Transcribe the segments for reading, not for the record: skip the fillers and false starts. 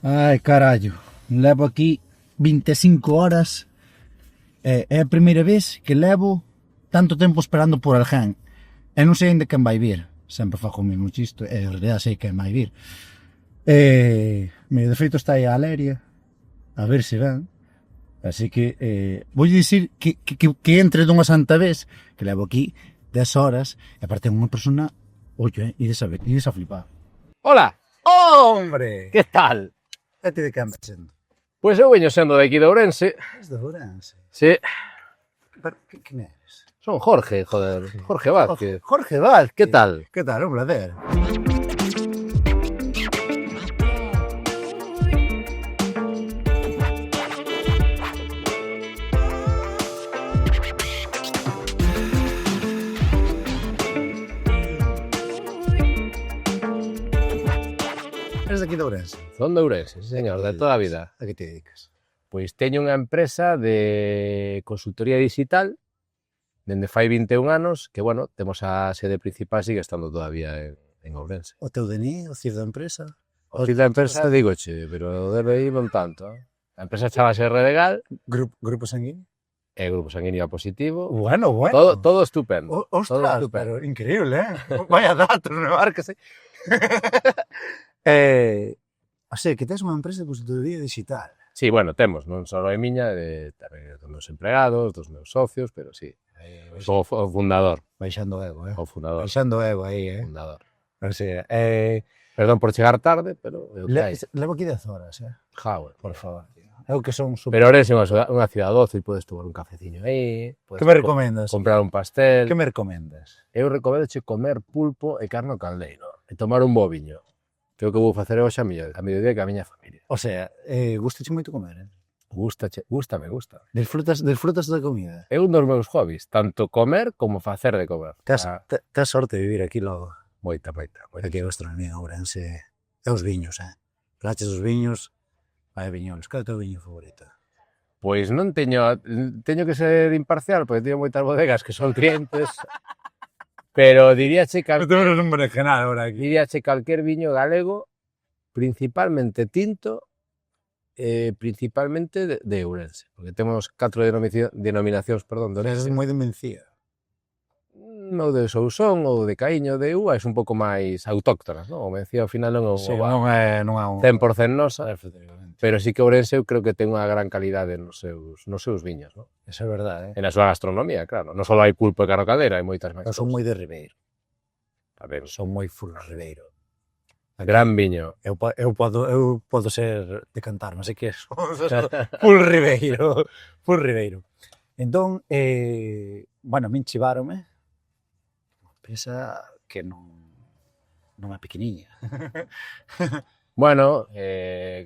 Ai, carallo, levo aquí 25 horas. É a primeira vez que levo tanto tempo esperando por alguén. E non sei ainda quen vai vir. Sempre fago o mesmo chisto, e en realidad sei quen vai vir. De feito está aí a Aleria, a ver se ven. Así que vou dicir que entre dunha santa vez, que levo aquí 10 horas, e aparte é unha persona, ides a flipar. Hola, Hombre! que tal? E ti de quen vas sendo? Pois eu veño sendo de aquí de Ourense. És de Ourense. Sí, Pero, quen eres? son Jorge, joder, Jorge Vázquez. Jorge Vázquez. Que tal? Que tal? Un placer. Eres de aquí de Ourense? Son de Ourense, sí señor, de toda a vida. A que te dedicas? Pois teño unha empresa de consultoría digital dende fai 21 anos, que, bueno, temos a sede principal, sigue estando todavía en Ourense. O teu DNI, o CIF da empresa? O da empresa, digoche, pero debe ir un tanto. A empresa chamase Redegal, Grupo sanguíneo? é grupo sanguíneo positivo. Bueno. Todo estupendo. Ostras, todo estupendo. pero increíble, Vaya datos, me marcas, O sea, que tes unha empresa de consultoría digital. Sí, bueno, temos, non só é miña, tamén dos meus empregados, dos meus socios, pero sí, sou o fundador. Baixando ego, O fundador. Baixando ego aí, Fundador. O sea, Perdón por chegar tarde, pero é o que hai. levo aquí 10 horas, Joder. por favor. Eu que son super... Pero Ourense é unha cidade doce e podes tomar un cafeciño aí. Que me recomendas? Comprar un pastel. Que me recomendas? Eu recomendo comer pulpo e carne ao caldeiro e tomar un bo viño. Que é o que vou facer hoxe a mediodía que a miña familia. O sea, gustache moito comer, Gústame. Disfrutas da comida. É un dos meus hobbies, tanto comer como facer de comer. Tes sorte de vivir aquí logo. Moita. Aquí a gastronomía Ourense e os viños, Plaches os viños, vai viñoles. Cal é o teu viño favorito? Pois non teño que ser imparcial, porque teño moitas bodegas que son clientes, pero diríache un berenjenal ahora aquí. calquer viño galego, principalmente tinto, principalmente de Ourense, porque temos 4 denominacións, de Eres orixe. moi de Mencía. O de Sousón ou de Caíño de Uvas é un pouco máis autóctonas, non? O Mencía ao final non é Sí, unha non é un... 100% nosa, Efectivamente. pero sí que Ourense eu creo que ten unha gran calidade nos seus viños, non? Eso é verdade, E na súa gastronomía, claro. Non só hai pulpo e carne caldeira, hai moitas máis. Eu son moi de Ribeiro. Tamén. Son moi full Ribeiro. Gran viño. Eu podo ser de cantar, mas é que full Ribeiro. Full Ribeiro. Entón, bueno, min chiváronme unha empresa que non é pequeniña. Bueno,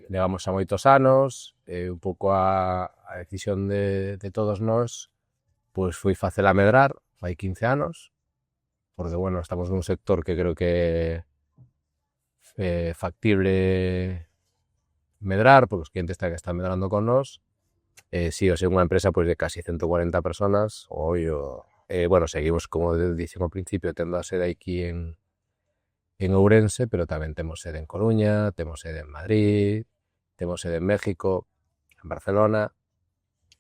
levamos a moitos anos, un pouco a decisión de todos nós, pois foi facela medrar, fai 15 anos, porque, bueno, estamos nun sector que creo que é factible medrar, porque os clientes están medrando con nós. Si, o sea, unha empresa pois de casi 140 personas, bueno, seguimos, como dixen ao principio, tendo a sede aquí en Ourense, pero tamén temos sede en Coruña, temos sede en Madrid, temos sede en México, en Barcelona.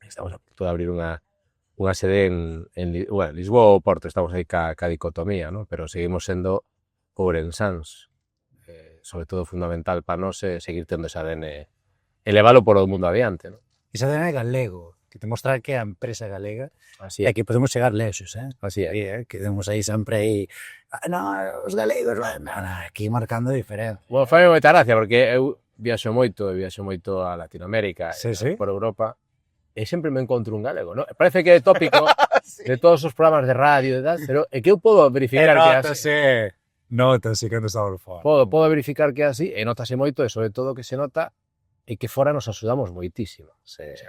Estamos a punto de abrir unha sede en Lisboa ou Porto, estamos aí ca dicotomía, ¿no? Pero seguimos sendo ourensáns. Sobre todo fundamental para nós é seguir tendo ese ADN e leválo por o mundo adiante, ¿no? Ese ADN galego, que te mostra que é a empresa galega Así e que podemos chegar lexos, Así é. Aquí, que temos aí sempre aí, os galegos, aquí marcando diferencia. Bueno, fai moita gracia, porque eu viaxo moito a Latinoamérica, Sí. por Europa, e sempre me encontro un galego, ¿no? Parece que é tópico de todos os programas de radio e tal, pero é que eu podo verificar que é así. Notase cando estamos fora. Podo verificar que é así, e notase moito, e sobre todo que se nota é que fora nos axudamos moitísimo.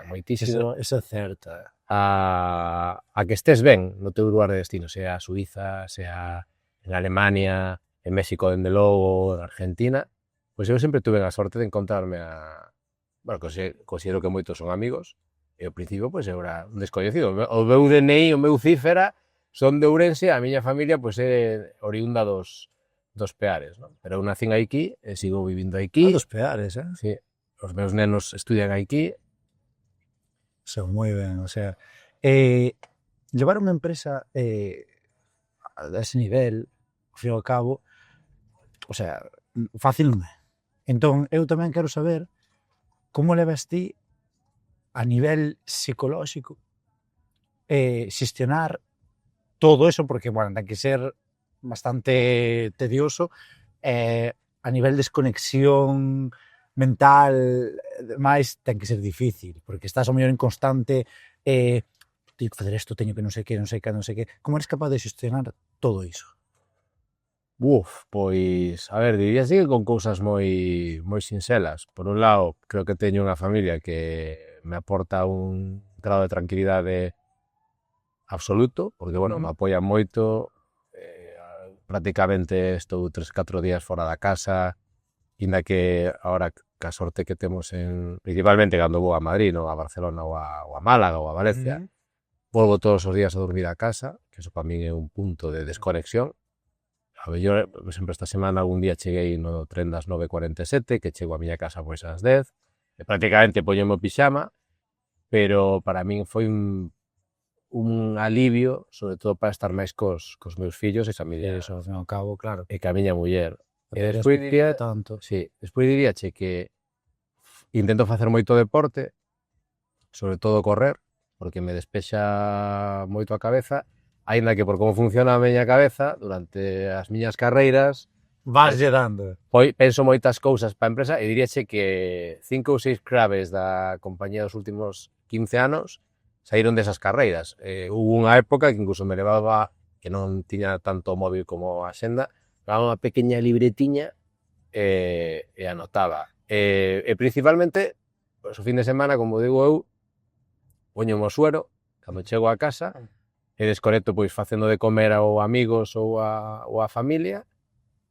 Moitísimo. Eso é certo. A que estés ben no teu lugar de destino, sea Suiza, sea en Alemania, en México, dende logo, en Argentina, pois eu sempre tuve a sorte de encontrarme bueno, considero que moitos son amigos, e ao principio, pois, eu era un descoñecido. O meu DNI, o meu cifra, son de Ourense, a miña familia, pois, é oriunda dos Peares, non? Pero eu nacín aquí e sigo vivindo aquí. Dos Peares, Sí. os meus nenos estudian aquí. Son moi ben, o sea, llevar unha empresa a ese nivel, ao fin e ao cabo, o sea, fácil non é. Entón, eu tamén quero saber como levas ti a nivel psicolóxico xestionar todo eso, porque, bueno, ten que ser bastante tedioso, a nivel de desconexión mental, máis ten que ser difícil, porque estás ao mellor en constante teño que facer isto, teño que non sei que, non sei que, non sei que. Como eres capaz de xestionar todo iso? Pois, a ver, diría así que con cousas moi sinxelas. Por un lado, creo que teño unha familia que me aporta un grado de tranquilidade absoluto, porque, bueno, me apoia moito, prácticamente estou 3-4 días fora da casa, inda que ahora ca sorte que temos principalmente cando vou a Madrid, non a Barcelona ou a Málaga ou a Valencia, volvo todos os días a dormir a casa, que eso para min é un punto de desconexión. A mellor, por exemplo, esta semana algún día cheguei no tren das 9:47, que chego a miña casa pois ás 10, e prácticamente poñeme o pixama, pero para min foi un alivio, sobre todo para estar máis cos meus fillos e familia. Eso, ao fin e ao cabo, claro. E ca miña muller. E Poderes despois vivir diría, tanto. sí, despois diríache que intento facer moito deporte, sobre todo correr, porque me despexa moito a cabeza, aínda que por como funciona a miña cabeza, durante as miñas carreiras, Vaslle dando. penso moitas cousas para a empresa e diríache que 5 ou 6 craves da compañía dos últimos 15 anos saíron desas carreiras. Hubo unha época que incluso me levaba, que non tiña tanto móvil como a xenda, levaba unha pequena libretiña e anotaba. E principalmente, pues, o fin de semana, como digo eu, poño o suero, cando chego a casa, e desconecto pois facendo de comer ou amigos ou a familia,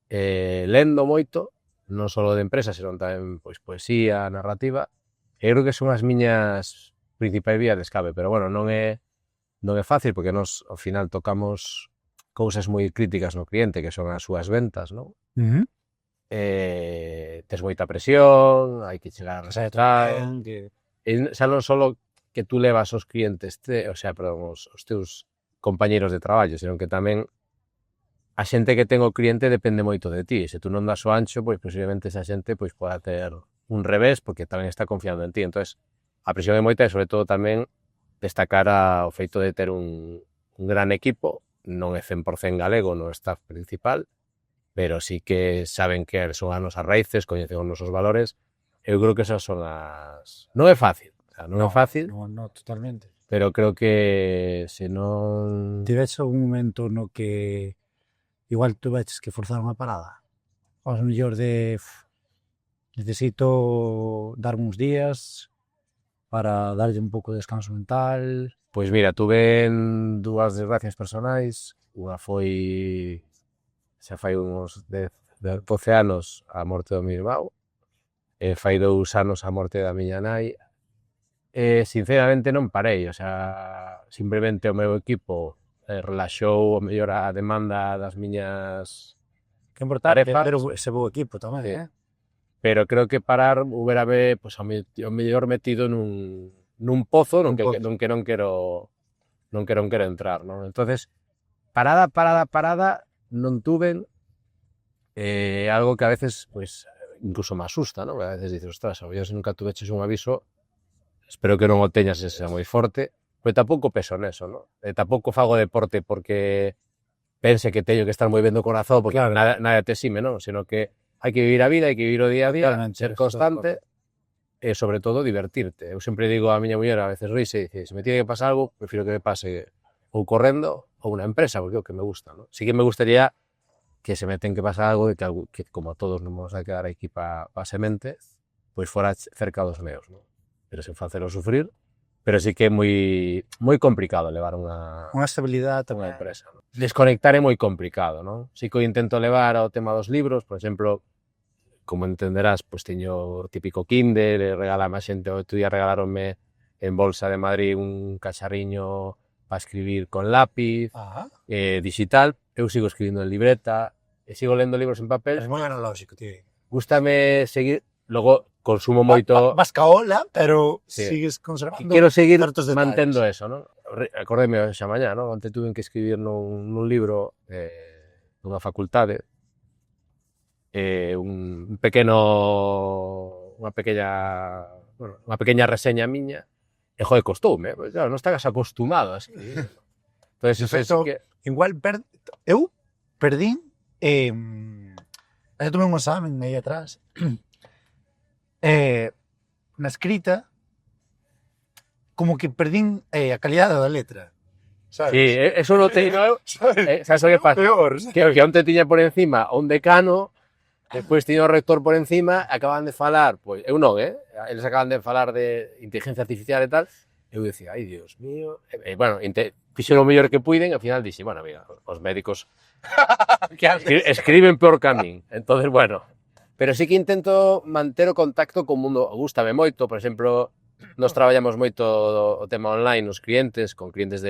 lendo moito, non só de empresa, senón tamén pois poesía, narrativa. E creo que son as miñas principais vías de escape, pero bueno, non é fácil porque nós ao final tocamos cousas moi críticas no cliente, que son as súas ventas, non? Tes moita presión, hai que chegar a resultados. E xa non só que tú levas os clientes, os teus compañeiros de traballo, senón que tamén a xente que ten o cliente depende moito de ti. Se tú non das o ancho, pois posiblemente esa xente pois poda ter un revés porque tamén está confiando en ti. Entonces, a presión é moita e sobre todo tamén destacar o feito de ter un gran equipo, non é 100% galego no staff principal, pero sí que saben que son as nosas raíces, coñecen os nosos valores. Eu creo que esas son as... Non é fácil, non é fácil. Non, totalmente. Pero creo que se non... Tivese un momento no que igual tuveches que forzar unha parada? Aos mellor de necesito darme uns días para darlle un pouco de descanso mental. Pois mira, tuve dúas desgracias personais. Unha foi xa fai uns 12 anos a morte do meu irmão, e fai 2 anos a morte da miña nai. Sinceramente non parei, simplemente o meu equipo relaxou o mellor a demanda das miñas Que importante tarefas. ter ese bo equipo tamén, Sí. Pero creo que parar huberame, pois, ao mellor metido nun pozo non quero entrar, non? Entonces, parada non tuven, algo que a veces, pois, incluso me asusta, non? A veces dices, ostras, a se nunca tuveches un aviso, espero que non o teñas ese moi forte, pero tampouco peso neso, non? Tampouco fago deporte porque pense que teño que estar moi ben do corazón, porque claro, nada te exime, non? Sino que hai que vivir a vida, hai que vivir o día a día, ser constante e, sobre todo, divertirte. Eu sempre digo a miña muller, a veces rise, e dice, se me tiene que pasar algo, prefiro que me pase ou correndo ou unha empresa, porque é o que me gusta, non? Sí que me gustaría que se me ten que pasar algo, de que como a todos non vamos a quedar aquí para semente, pois fora cerca dos meus, non? Pero sen facelo sufrir, pero sí que é moi complicado levar unha estabilidade unha empresa. Non? Desconectar é moi complicado, non? Sí que intento levar ao tema dos libros, por exemplo, como entenderás, pois teño o típico Kindle, regalame a xente, outro día regalaronme en Bolsa de Madrid un cacharriño para escribir con lápiz, digital. Eu sigo escribindo en libreta, e sigo lendo libros en papel. É moi analóxico, tío. Gústame seguir, logo consumo moito... Vas ca ola, pero Sí. sigues conservando Quero seguir certos detalles. mantendo eso, non? Acordeme xa mañá, non? Onte tuve que escribir nun libro dunha facultade unha pequena reseña miña e, joder, costoume, porque, claro, non estás acostumado a escribir. Entonces, De eso feito, que... igual eu perdín eu tomei un examen aí atrás na escrita como que perdín a calidade da letra, sabes? Sí, eso non teño... Sabes o que pasa? Peor, sabes? Que onte tiña por encima un decano, despois tiña o rector por encima, acaban de falar, pois, eu non, eles acaban de falar de inteligencia artificial e tal, eu dicía, ai, Dios mío, bueno, fixeron o mellor que puiden, e ao final dixe, bueno, mira, os médicos escriben peor que a min, entonces, bueno, pero sí que intento manter o contacto co mundo, gústame moito, por exemplo, nos traballamos moito o tema online, os clientes, con clientes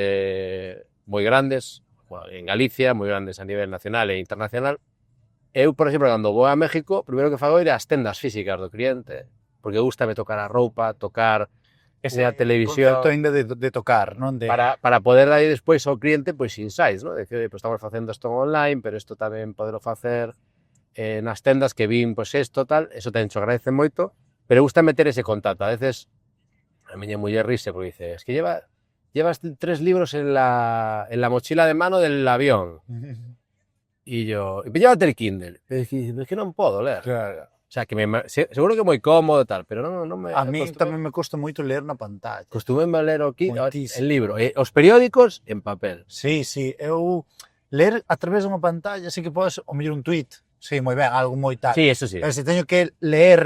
moi grandes, en Galicia, moi grandes a nivel nacional e internacional. Eu, por exemplo, cando vou a México, primeiro que fago é ir ás tendas físicas do cliente, porque gústame tocar a roupa, tocar esa televisión, concepto ainda de tocar, non? para poder dar despois ao cliente pois insights, non? Decir, pues, estamos facendo isto online, pero isto tamén podelo facer nas tendas que vin, pois isto, tal, eso tamén xo agradece moito, pero gusta meter ese contacto. A veces a miña muller rise porque dice, es que llevas 3 libros en la mochila de mano del avión. E yo, llévate el Kindle. Pero es que non podo ler. Claro. O sea, que seguro que é moi cómodo e tal, pero non me... A mí tamén me costa moito ler na pantalla. Costume a ler el Moitísimo. libro. Os periódicos en papel. Sí, eu ler a través dunha pantalla, sí que podes, o mellor un tweet, sí, moi ben, algo moi tal. Sí, eso sí. Pero se teño que ler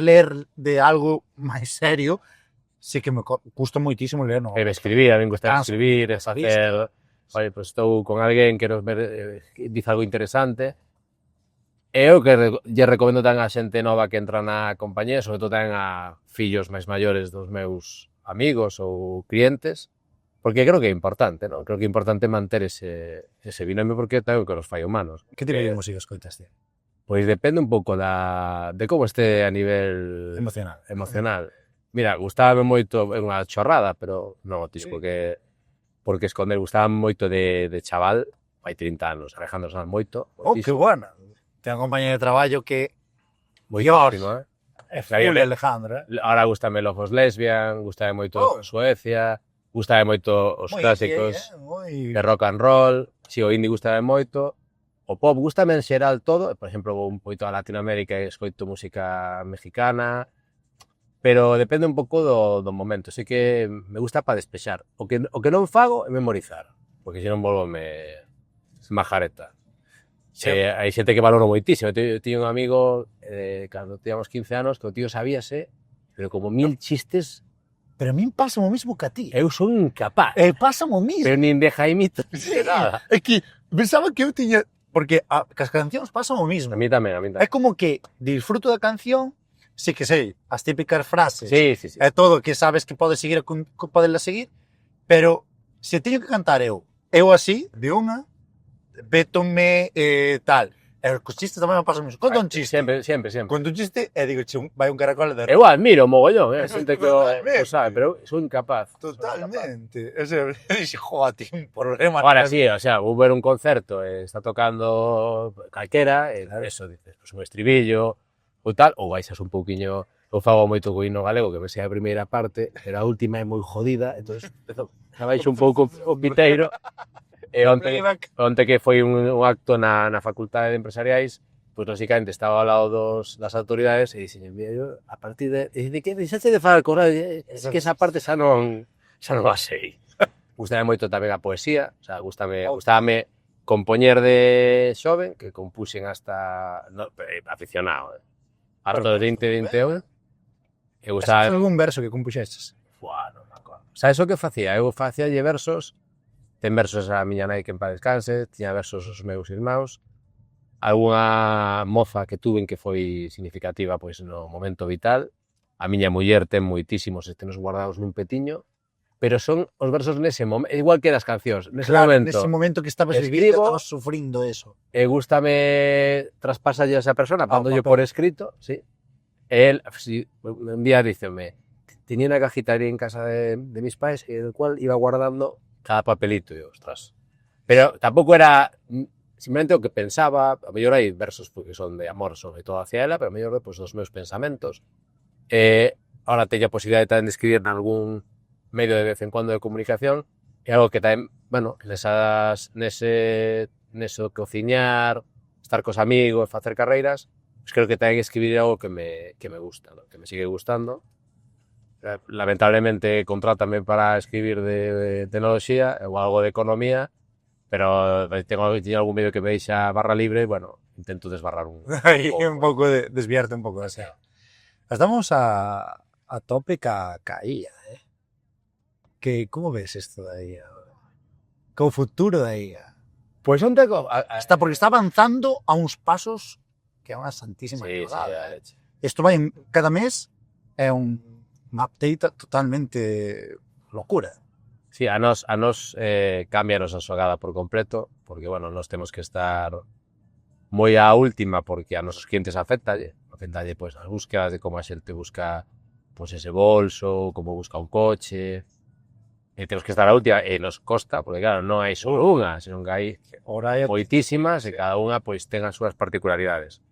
de algo máis serio, sí que me custa moitísimo ler, non? Escribir, a mí me gusta Canso, escribir, facer... Oye, pues estou con alguén, quero ver, dice algo interesante. Eu que lle recomendo tan a xente nova que entra na compañía, sobre todo tan a fillos máis maiores dos meus amigos ou clientes, porque creo que é importante, non? Creo que é importante manter ese binomio porque ten que os fai humanos. Que tipo de música escoitaste? Pois depende un pouco de como este a nivel Emocional. Mira, gustábame moito, é unha chorrada, pero non o tis porque esconder, gustaba moito de chaval, hai 30 anos, Alejandro Sanz moito. Oh, que buena. Ten unha compañía de traballo que Moitísimo, é full Alejandra. Ahora gustame Love of Lesbian, gustame moito Suecia, gustame moito os clásicos de rock and roll, si o indie gustame moito, o pop gustame en xeral todo, por exemplo, vou un poito a Latinoamérica e escoito música mexicana, pero depende un pouco do momento, sei que me gusta para despexar. O que non fago é memorizar, porque senón volvome majareta. Hai xente que valoro moitísimo. Eu tiño un amigo, cando tíamos 15 anos, que o tío sabíase, pero como 1000 chistes. Pero a min pasa o mismo que a ti. Eu son incapaz. Pasa o mismo. Pero nin de Jaimito, nada. É que pensaba que eu tiña... Porque as cancións pasan o mismo. A mí tamén. É como que disfruto da canción, sí que sei, as típicas frases, sí. é todo que sabes que podes seguir, poderla seguir, pero se teño que cantar eu así, de unha, vétome tal. E os chistes tamén me pasan o mismo. Conta un chiste. Sempre. Conta un chiste e digo, vai un caracol de... Eu admiro mogollón, xente que o sabe, pero eu son incapaz. Totalmente. O sea, dixe, joa, tío, un problema. Ahora sí, o sea, vou ver un concerto e está tocando calquera, e eso, dices, pues un estribillo, ou tal, ou baixas un pouquiño, eu fago moito co himno galego, que me sei a primeira parte, pero a última é moi jodida, entonces baixo un pouco o piteiro, e onte que foi un acto na Facultade de Empresariais, pois lógicamente estaba ao lado das autoridades e dixen, mira, yo, a partir de que deixaste de falar con radio, es que esa parte xa non a sei. Gústame moito tamén a poesía, o sea, gústame compoñer de xoven, que compuxen hasta aficionado, harto de 20 euros. Eu gustaba... algún verso que compuxestes? Non me acordo. Sabes o que facía? Eu facía versos, ten versos a miña nai que en paz descanse, tiña versos os meus irmãos, algunha moza que tuven que foi significativa pois no momento vital, a miña muller ten moitísimos estenos guardados nun petiño, pero son os versos nese momento, igual que das cancións, nese momento que estabas vivindo, estabas sufrindo eso. E gústame traspasalle a esa persona, pándolle por escrito, sí. Él, sí, un día díceme, tenía una cajita ahí en casa de mis padres en el cual iba guardando cada papelito. Y yo, ostras. Pero tampoco era simplemente lo que pensaba. A lo mejor hay versos que son de amor sobre todo hacia ella, pero a lo mejor pues, los meus pensamentos. Ahora teño a posibilidade tamén de escribir en algún medio de vez en cuando de comunicación, é algo que tamén, bueno, neso cociñar, estar cos amigos, facer carreiras, pues creo que tamén escribir é algo que me gusta, ¿no? Que me sigue gustando. Lamentablemente contrátame para escribir de tecnoloxía ou algo de economía, pero teño algún medio que me deixa barra libre, bueno, intento desbarrar un Aí pouco. un pouco desviarte un pouco así. Estamos a tope ca IA, Que, como ves isto da IA? Co futuro da IA? Pois onte... Porque está avanzando a uns pasos que é unha santísima chorrada. Isto vai, cada mes é un update totalmente locura. Sí, a nos cámbianos a xogada por completo, porque, bueno, nos temos que estar moi á última, porque a nosos clientes afectalle, pois, as búsquedas de como a xente busca pois, ese bolso, como busca un coche, e temos que estar á última, e nos costa, porque, claro, non hai só unha, senón que hai moitísimas, e cada unha pois, ten as súas particularidades.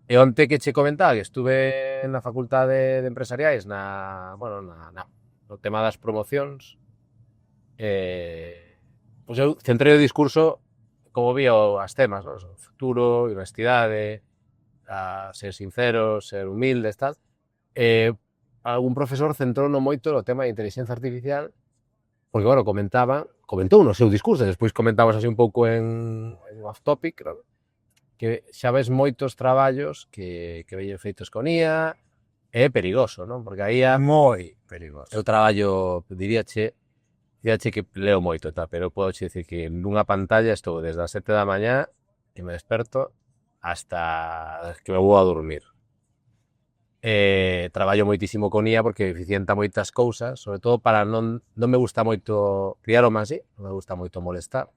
E onte que che comentaba que estuve na facultade de empresariais no tema das promocións, pois eu centrei o discurso como vía as temas, ¿no? O futuro, honestidade, a ser sinceros, ser humildes, tal. Algún profesor centrou no moito no tema de inteligencia artificial, porque, bueno, comentou no seu discurso, despois comentamos así un pouco en off topic, claro, que xa ves moitos traballos que veñen feitos con IA, é perigoso, non? Porque a IA... Moi perigoso. Eu traballo, diríache que leo moito, tá? Pero podo dicir que nunha pantalla estou desde as 7 da mañá que me desperto hasta que me vou a dormir. Traballo moitísimo con IA porque eficienta moitas cousas, sobre todo para non me gusta moito criar o así, non me gusta moito molestar.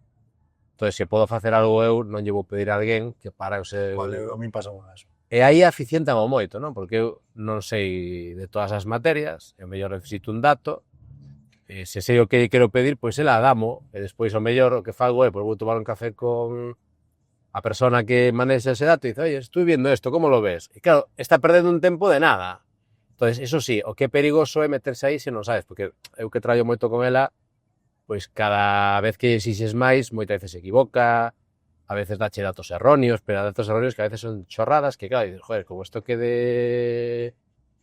Entón, se podo facer algo eu, non lle vou pedir a alguén que para o seu... Vale, a min pasa un eso. E aí eficientan o moito, non? Porque eu non sei de todas as materias, e o mellor necesito un dato, se sei o que quero pedir, pois ela damo, e despois o mellor o que fago é, pois vou tomar un café con a persona que manexa ese dato e dice, oye, estoy viendo esto, como lo ves? E claro, está perdendo un tempo de nada. Entón, eso sí, o que é perigoso é meterse aí se non sabes, porque eu que traballo moito con ela, pois cada vez que exixes máis, moitas veces se equivoca, a veces dache datos erróneos, pero datos erróneos que a veces son chorradas, que claro, dices, joder, como isto quede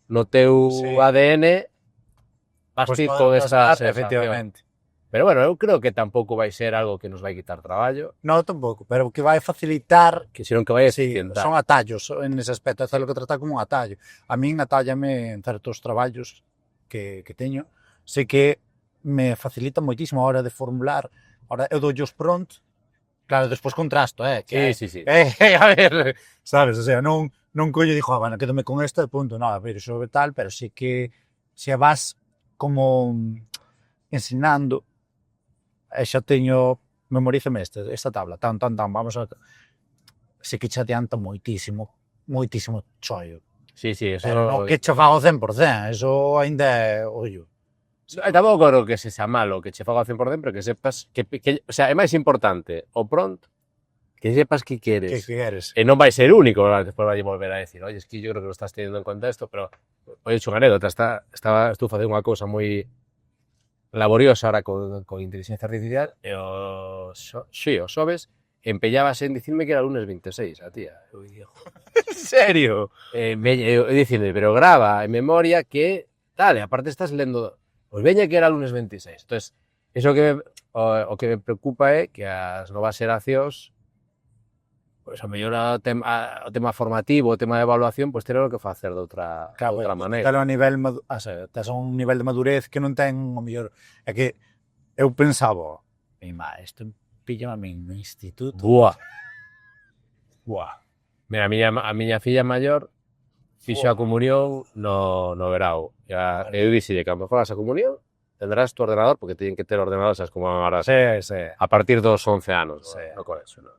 no teu ADN, vas Pues ir con esa sensación. efectivamente. Pero bueno, eu creo que tampouco vai ser algo que nos vai quitar traballo. No, tampouco, pero que vai facilitar... Que senón que vai Sí, eficientar. son atallos en ese aspecto, é lo que tratar como un atallo. A min atállame en certos traballos que teño, sei que me facilita moitísimo a hora de formular. Ahora, eu dou os prompt, claro, despois contrasto, que Sí. a ver, sabes, o sea, non collo e dixo, bueno, quédome con esta, punto, no, a ver, iso é tal, pero sí que se vas como ensinando, xa teño, memorízame esta tabla, tan, vamos a... Sí que che adianta moitísimo chollo. Sí, eso... Pero non que che fago 100%, eso ainda é ollo. Tampouco creo que se xa malo que che fago ao 100%, pero que sepas que o sea, é máis importante o prompt que sepas que queres. Que queres. E non vai ser único, claro, despois vai volver a decir, oye, es que yo creo que lo estás teniendo en cuenta esto, pero oye, hecho unha anécdota, estou facendo unha cousa moi laboriosa ahora con inteligencia artificial e o xoves empeñábase en dicirme que era lunes 26, a tía. Eu digo, En serio? Eu dicirme, pero grava en memoria que tal, e aparte estás lendo, pois veña que era lunes 26. Entonces, eso o que me preocupa é que as novas xeracións, pois a mellor o tema formativo, o tema de evaluación, pois terá que facer de outra maneira. Claro, a nivel, tes un nivel de madurez que non ten o mellor. É que eu pensaba, isto píllame a min no instituto. Buah. Mira, a miña filla maior fixo a comunión no verao. Eu dixille que a mejor a comunión tendrás tu ordenador, porque teñen que ter ordenador, sabes como ahora, Sí. a partir dos 11 anos, no colegio, no.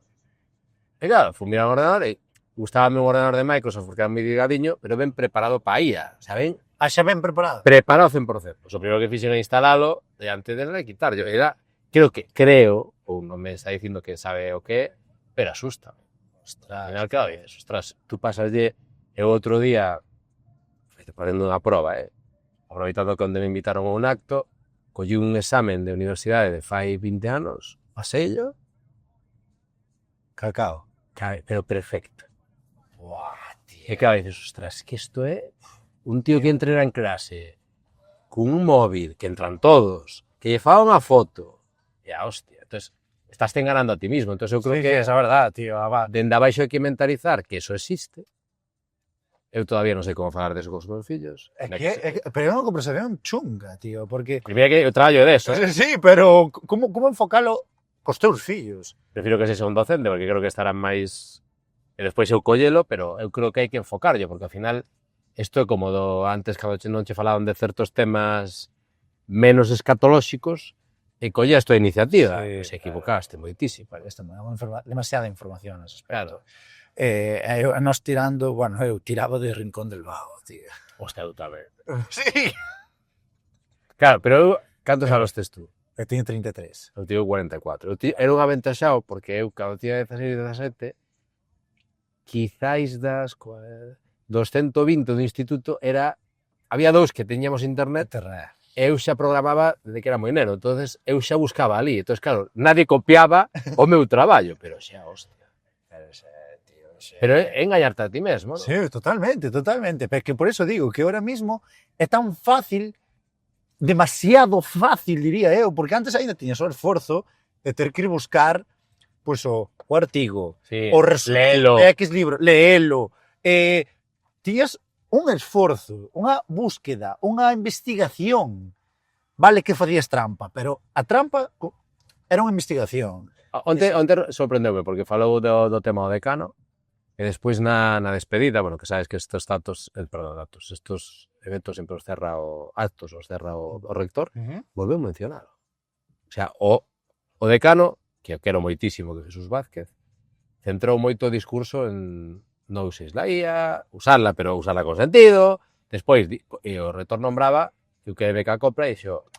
E claro, fui mirar o ordenador e gustábame un ordenador de Microsoft porque era moi delgadiño, pero ben preparado para IA, xa ben Xa ben preparado. preparado 100%. Pois o primeiro que fixen é instalalo e antes de quitarlo. Era, creo, ou non me está dicindo que sabe o que, pero asusta. Al final, claro, dices, ostras, tú pasaslle, eu outro día, facendo unha prova, aproveitando que onde me invitaron a un acto, collí un examen de universidade de fai 20 anos, paseillo, Cacao. pero perfecto. Buah, tío. E claro, dices, ostras, que isto é un tío que entra en clase cun un móvil, que entran todos, que lle fa unha foto, e a hostia, entonces estás te enganando a ti mismo, entonces eu creo Sí, que esa verdad, tío. dende abaixo hai que mentalizar que eso existe. Eu todavía non sei como falar deso cos meus fillos. Pero é unha conversación chunga, tío, porque... Primeiro que eu traballo deso, Sí, pero como enfocalo cos teus fillos? Prefiro que sexa un docente, porque creo que estarán máis... E despois eu collelo, pero eu creo que hai que enfocarlo, porque ao final isto é como antes cando non che falaban de certos temas menos escatolóxicos e collías tua iniciativa. Sí, Pois equivocaste moitísimo. Demasiada información nese Claro. aspecto. Nós tirando, bueno, eu tiraba de Rincón del Vago, tío. Hostia, eu tamén. Sí. Claro, pero eu, cantos anos tes tú? Eu teño 33. Eu tiño 44. Era un aventaxado, porque eu, cando tiña 16 e 17, quizáis dos 120 do instituto, había dous que teñamos internet, e eu xa programaba desde que era moi neno, entonces eu xa buscaba ali, entonces claro, nadie copiaba o meu traballo, pero xa, hostia. Pero é engañarte a ti mesmo, ¿no? Sí, totalmente. Pero que por eso digo que ahora mismo é tan fácil, demasiado fácil, diría eu, porque antes ainda tiñas o esforzo de ter que ir buscar pois o artigo, Sí, o léelo. X libro, léelo. Tiñas un esforzo, unha búsqueda, unha investigación. Vale que facías trampa, pero a trampa era unha investigación. Onte sorprendeume, porque falou do tema do decano, e despois na despedida, bueno, que sabes que estes estos eventos sempre os cerra o rector, volveu mencionalo. O sea, o decano, que eu quero moitísimo, que Jesús Vázquez, centrou moito o discurso en non uséis la IA, usarla, pero usarla con sentido. Despois, e o rector nombraba que o que beca compra e dixo,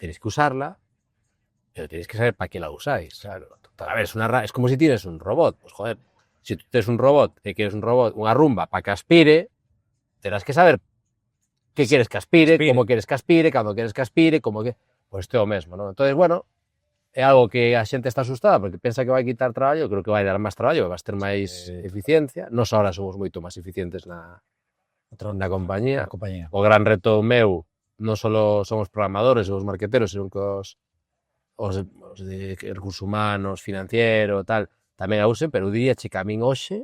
tenéis que usarla, pero tenéis que saber para que la usáis. Claro, A ver, es como si tienes un robot. Pues joder, si tú tienes un robot e quieres un robot, unha rumba para que aspire, terás que saber que quieres que aspire, como quieres que aspire, cando quieres que aspire, como que... Pues isto é o mesmo, ¿no? Entonces, bueno, é algo que a xente está asustada porque pensa que vai quitar traballo, creo que vai dar máis traballo, vai ter máis eficiencia. Nos ahora somos moito máis eficientes na compañía. O gran reto meu non só son os programadores ou os marqueteros, senón que os de recursos humanos, financiero, tal, tamén a usen, pero eu diría que a min hoxe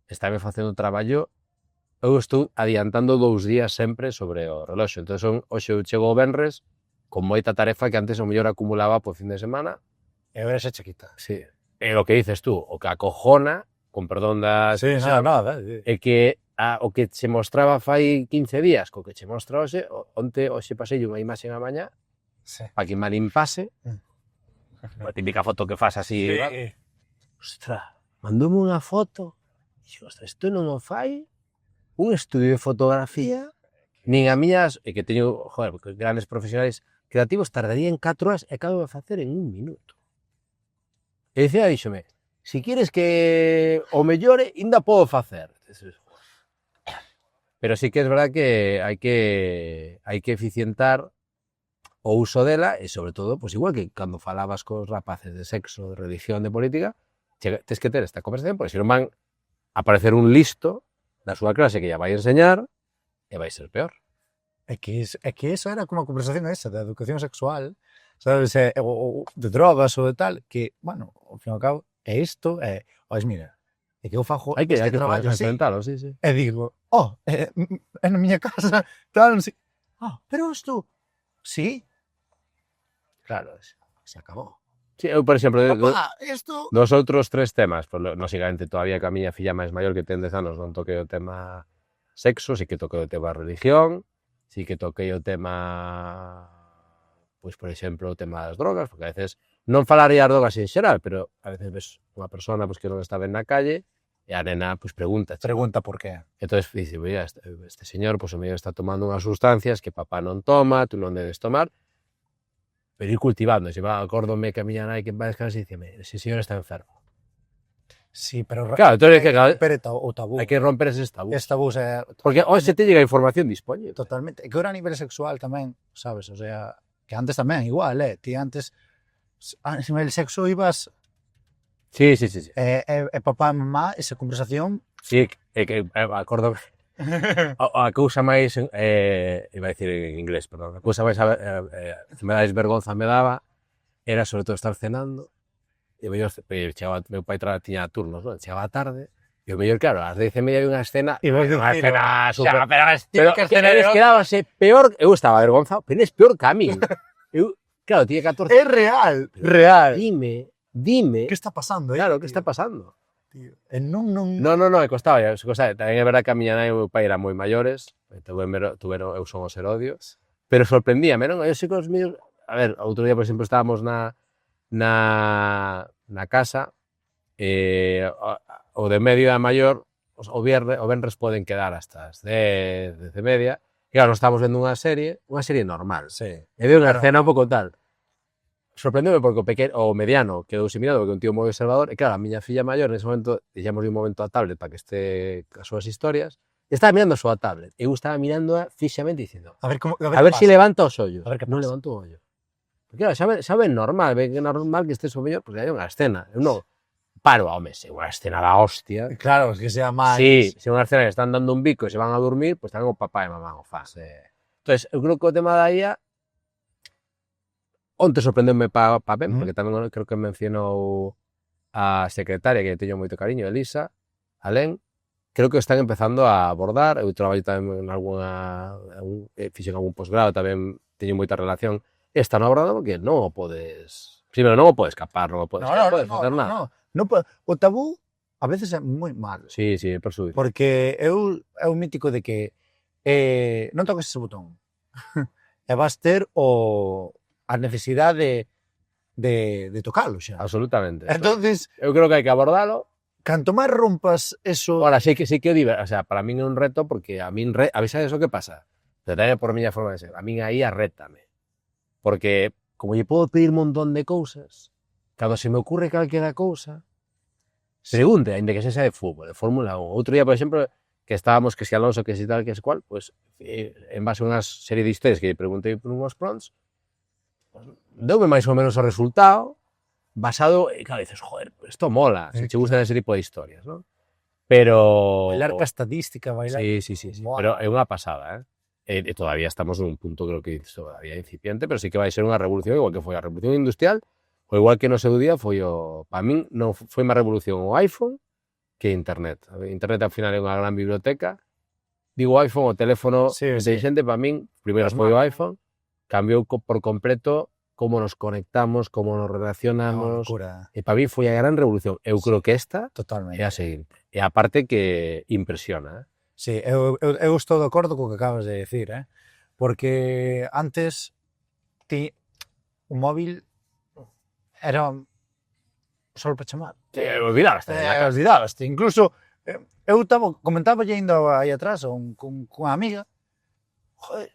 estáme facendo un traballo, eu estou adiantando 2 días sempre sobre o reloxo, entón hoxe eu chego ao venres con moita tarefa que antes o mellor acumulaba por fin de semana. E agora xa chiquita. Sí. E o que dices tú, o que acojona, con perdón da... Sí, nada. É que o que che mostraba fai 15 días, co que che mostra hoxe, hoxe pasei unha imaxe a mañá, sí, para que me limpase, a típica foto que faz así, sí. Ostras, mandoume unha foto, dixo, ostras, isto non o fai un estudio de fotografía, nin a miñas, e que teño, joder, porque grandes profesionais creativos tardarían 4 horas e acabo de facer en 1 minuto. E dicía, díxome, si quieres que o mellore, ainda podo facer. Pero sí que é verdad que hai que eficientar o uso dela e, sobre todo, pues igual que cando falabas cos rapaces de sexo, de religión, de política, tens que ter esta conversación, porque senón van a aparecer un listo da súa clase que ya vai enseñar e vai ser peor. É que eso era como a conversación esa da educación sexual, sabes, ou de drogas ou de tal, que, bueno, ao fin e ao cabo, é isto, ois, mira, é que eu fago hai que traballo así, sí. E digo, é na miña casa, tal, non sei, pero isto, sí, claro, se acabou. Sí, eu, por exemplo, Isto... dos outros 3 temas, pues, lógicamente, todavía que a miña filla máis maior que ten 10 anos non toquei o tema sexo, sí que toquei o tema religión, sí que toquei o tema, pois, por exemplo, o tema das drogas, porque a veces non falaría das drogas en xeral, pero a veces ves unha persona pois, que non está ben na calle E a nena, pues, pregunta. Pregunta por qué. Entonces dice, mira, este señor, pues, o mellor está tomando unhas sustancias que papá non toma, tú non debes tomar, pero ir cultivando. Se va, acórdome que a miña nai que en paz descanse dicime, ese señor está enfermo. Sí, pero Claro, entonces que o tabú. hai que romper eses tabús. Ese tabú, o sea, Porque hoxe te llega información disponible. totalmente. E que ahora a nivel sexual tamén, sabes, o sea, que antes tamén igual, ti antes a nivel sexo ibas Sí. papá e mamá, esa conversación Sí, que acordo a cousa máis iba a dicir en inglés, perdón. A cousa máis que me dais vergonza me daba era sobre todo estar cenando e o mellor chegaba, meu pai tiña turnos, non? Chegaba tarde e o mellor, claro, ás 10:30 hai unha escena, unha escena super... pero as Pero típicas que escenas eles quedábase peor, eu estaba avergonzado, pero eres peor que a min. Eu, claro, tiña 14... é real, real. Dime, Que está pasando, claro, que está pasando? Tío. E non... No, costaba. Tamén é verdade que a miña nai e o meu pai eran moi maiores, tuveron, eu son os herodios, pero sorprendíame, non? Eu sei que os míos... A ver, outro día, por exemplo, estábamos na casa, o de medio e a maior, o venres poden quedar hasta as 10, 10:30, e claro, nos estábamos vendo unha serie normal. Sí. E veo unha Claro. escena un pouco tal. Sorprendeume porque o mediano quedou sin mirado porque é un tío moi observador e claro, a miña filla maior nese momento, deixamos un momento a tablet para que este as súas historias e estaba mirando a súa tablet e eu estaba mirando fixamente dicindo A ver a ver se levanta os ollos. A ver que non pasa. levantou o ollo. Porque claro, xa ven normal, ven que é normal que estés o mellor, porque hai unha escena. Eu non paro, home, se unha escena da hostia. Claro, que sea máis... Sí, se unha escena que están dando un bico e se van a dormir, pois tamén o papá e mamá o fan. Sí. Entonces, eu creo que o tema da IA onte sorprendeume pa ben, porque tamén creo que mencionou a secretaria, que teño moito cariño, Elisa, Alén, creo que están empezando a abordar, eu traballo tamén en fixen algún posgrado, tamén teño moita relación, e están abordando porque non o podes, primeiro non o podes escapar, non o podes facer nada. No, o tabú a veces é moi malo. Sí, é persudir. Porque é o mítico de que non toques ese botón e vas ter a necesidade de tocalo xa. Absolutamente. Entonces, eu creo que hai que abordalo. canto máis rompas eso... Ahora, sei que o diver, o sea, para min é un reto porque a min, sabes o que pasa? Pero tamén por miña forma de ser. A min aí arrétame. Porque, como lle podo pedir un montón de cousas, cando se me ocurre calquera cousa, pregunte, ainda que sexa de fútbol, de Fórmula 1. Outro día, por exemplo, que estábamos, que si Alonso, que si tal, que si cual, pues, en base a unha serie de historias que lle preguntei por unhos prons, deume máis ou menos o resultado, basado, e claro, dices, joder, isto mola, se che gustan ese tipo de historias, ¿no? Pero... Bailar ca estadística, bailar... Sí. Pero é unha pasada, E todavía estamos nun punto, creo que todavía incipiente, pero sí que vai ser unha revolución, igual que foi a revolución industrial, ou igual que no seu día foi para min non foi máis revolución o iPhone que Internet. Internet ao final é unha gran biblioteca. Digo iPhone, o teléfono inteligente, para min, primeiro foi o iPhone, cambiou por completo como nos conectamos, como nos relacionamos. E para mí foi a gran revolución. Eu creo que esta é a seguinte. E a parte que impresiona. Sí, eu estou de acordo co que acabas de decir, porque antes o móvil era só para chamar. Olvidabaste. Incluso, eu comentaba indo aí atrás con unha amiga, joder,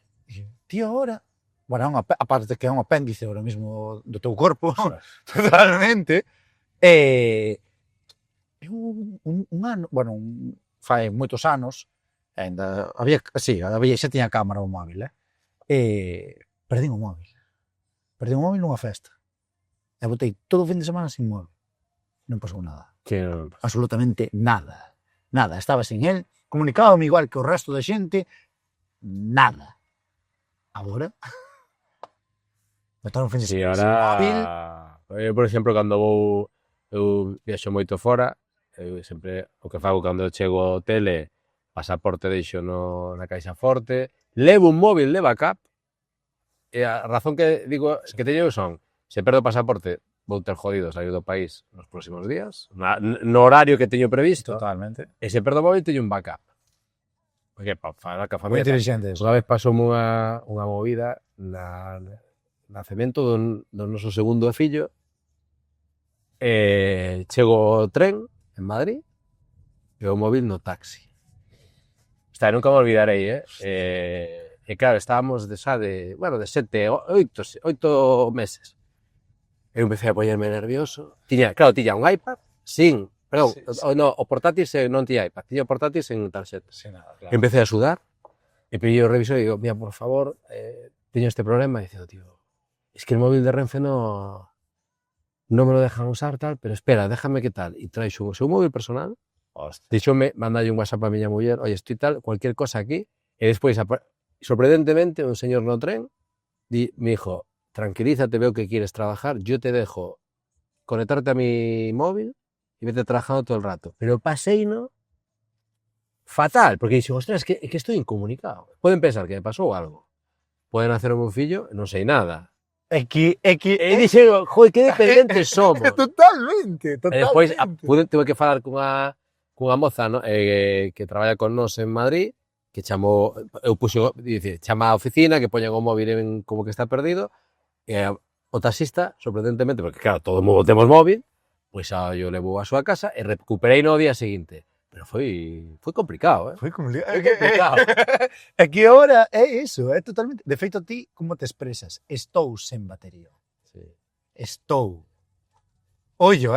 tío, ahora... Bueno, aparte que é un apéndice ahora mismo do teu corpo, totalmente. Un ano, bueno, fai moitos anos, ainda xa tiña cámara o móvil, perdín o móvil. Perdín o móvil nunha festa. E botei todo o fin de semana sin móvil. Non pasou nada. Absolutamente nada. Nada. Estaba sin él, comunicábame igual que o resto da xente, nada. Agora... botar un fin de semana sin móvil... Eu, por exemplo, cando eu viaxo moito fora, eu sempre o que fago cando chego ao hotel é pasaporte deixo na caixa forte, levo un móvil de backup, e a razón que digo que teño son, se perdo o pasaporte vou ter jodido sair do país nos próximos días, no horario que teño previsto. Totalmente. E se perdo o móvil teño un backup. Porque para falar ca familia... Moi inteligente eso. Unha vez pasoume unha movida na nacemento do noso segundo fillo, chego ao tren en Madrid e o móvil no taxi. Hostia, nunca me olvidarei, e claro, estábamos de 7, 8 meses. Eu empecé a poñerme nervioso. Tiña un iPad sin, perdón, Sí. o portátil non tiña iPad, tiña o portátil sen tarxeta. Sí, nada, claro. Empecé a sudar, e pillei o revisor e digo, mira, por favor, teño este problema, e digo, tío, es que el móvil de Renfe no me lo dejan usar, tal, pero espera, déjame que tal. E traixo o seu móvil personal, díxome, mandalle un WhatsApp a miña muller, oye, estoy tal, cualquier cosa aquí, e despois, sorprendentemente, un señor no tren, me dijo, tranquilízate, veo que quieres trabajar, yo te dejo conectarte a mi móvil y vete trabajando todo el rato. Pero paseino fatal, porque dixo, ostras, que estoy incomunicado. Poden pensar que me pasou algo. Poden hacer o meu fillo, non sei nada. E dixen, joder, que dependentes somos. Totalmente. E despois tuve que falar cunha moza, no, que traballa con nós en Madrid, que chamou, eu puxo, dice, chama a oficina, que poñen o móvil como que está perdido, e o taxista, sorprendentemente, porque claro, todo o mundo temos móvil, pois yo levo a súa casa e recuperei no día seguinte. Pero foi complicado, Foi complicado. Foi complicado. É que ahora é iso, é totalmente... De feito, ti, como te expresas? Estou sen batería. Sí. Estou. Ollo,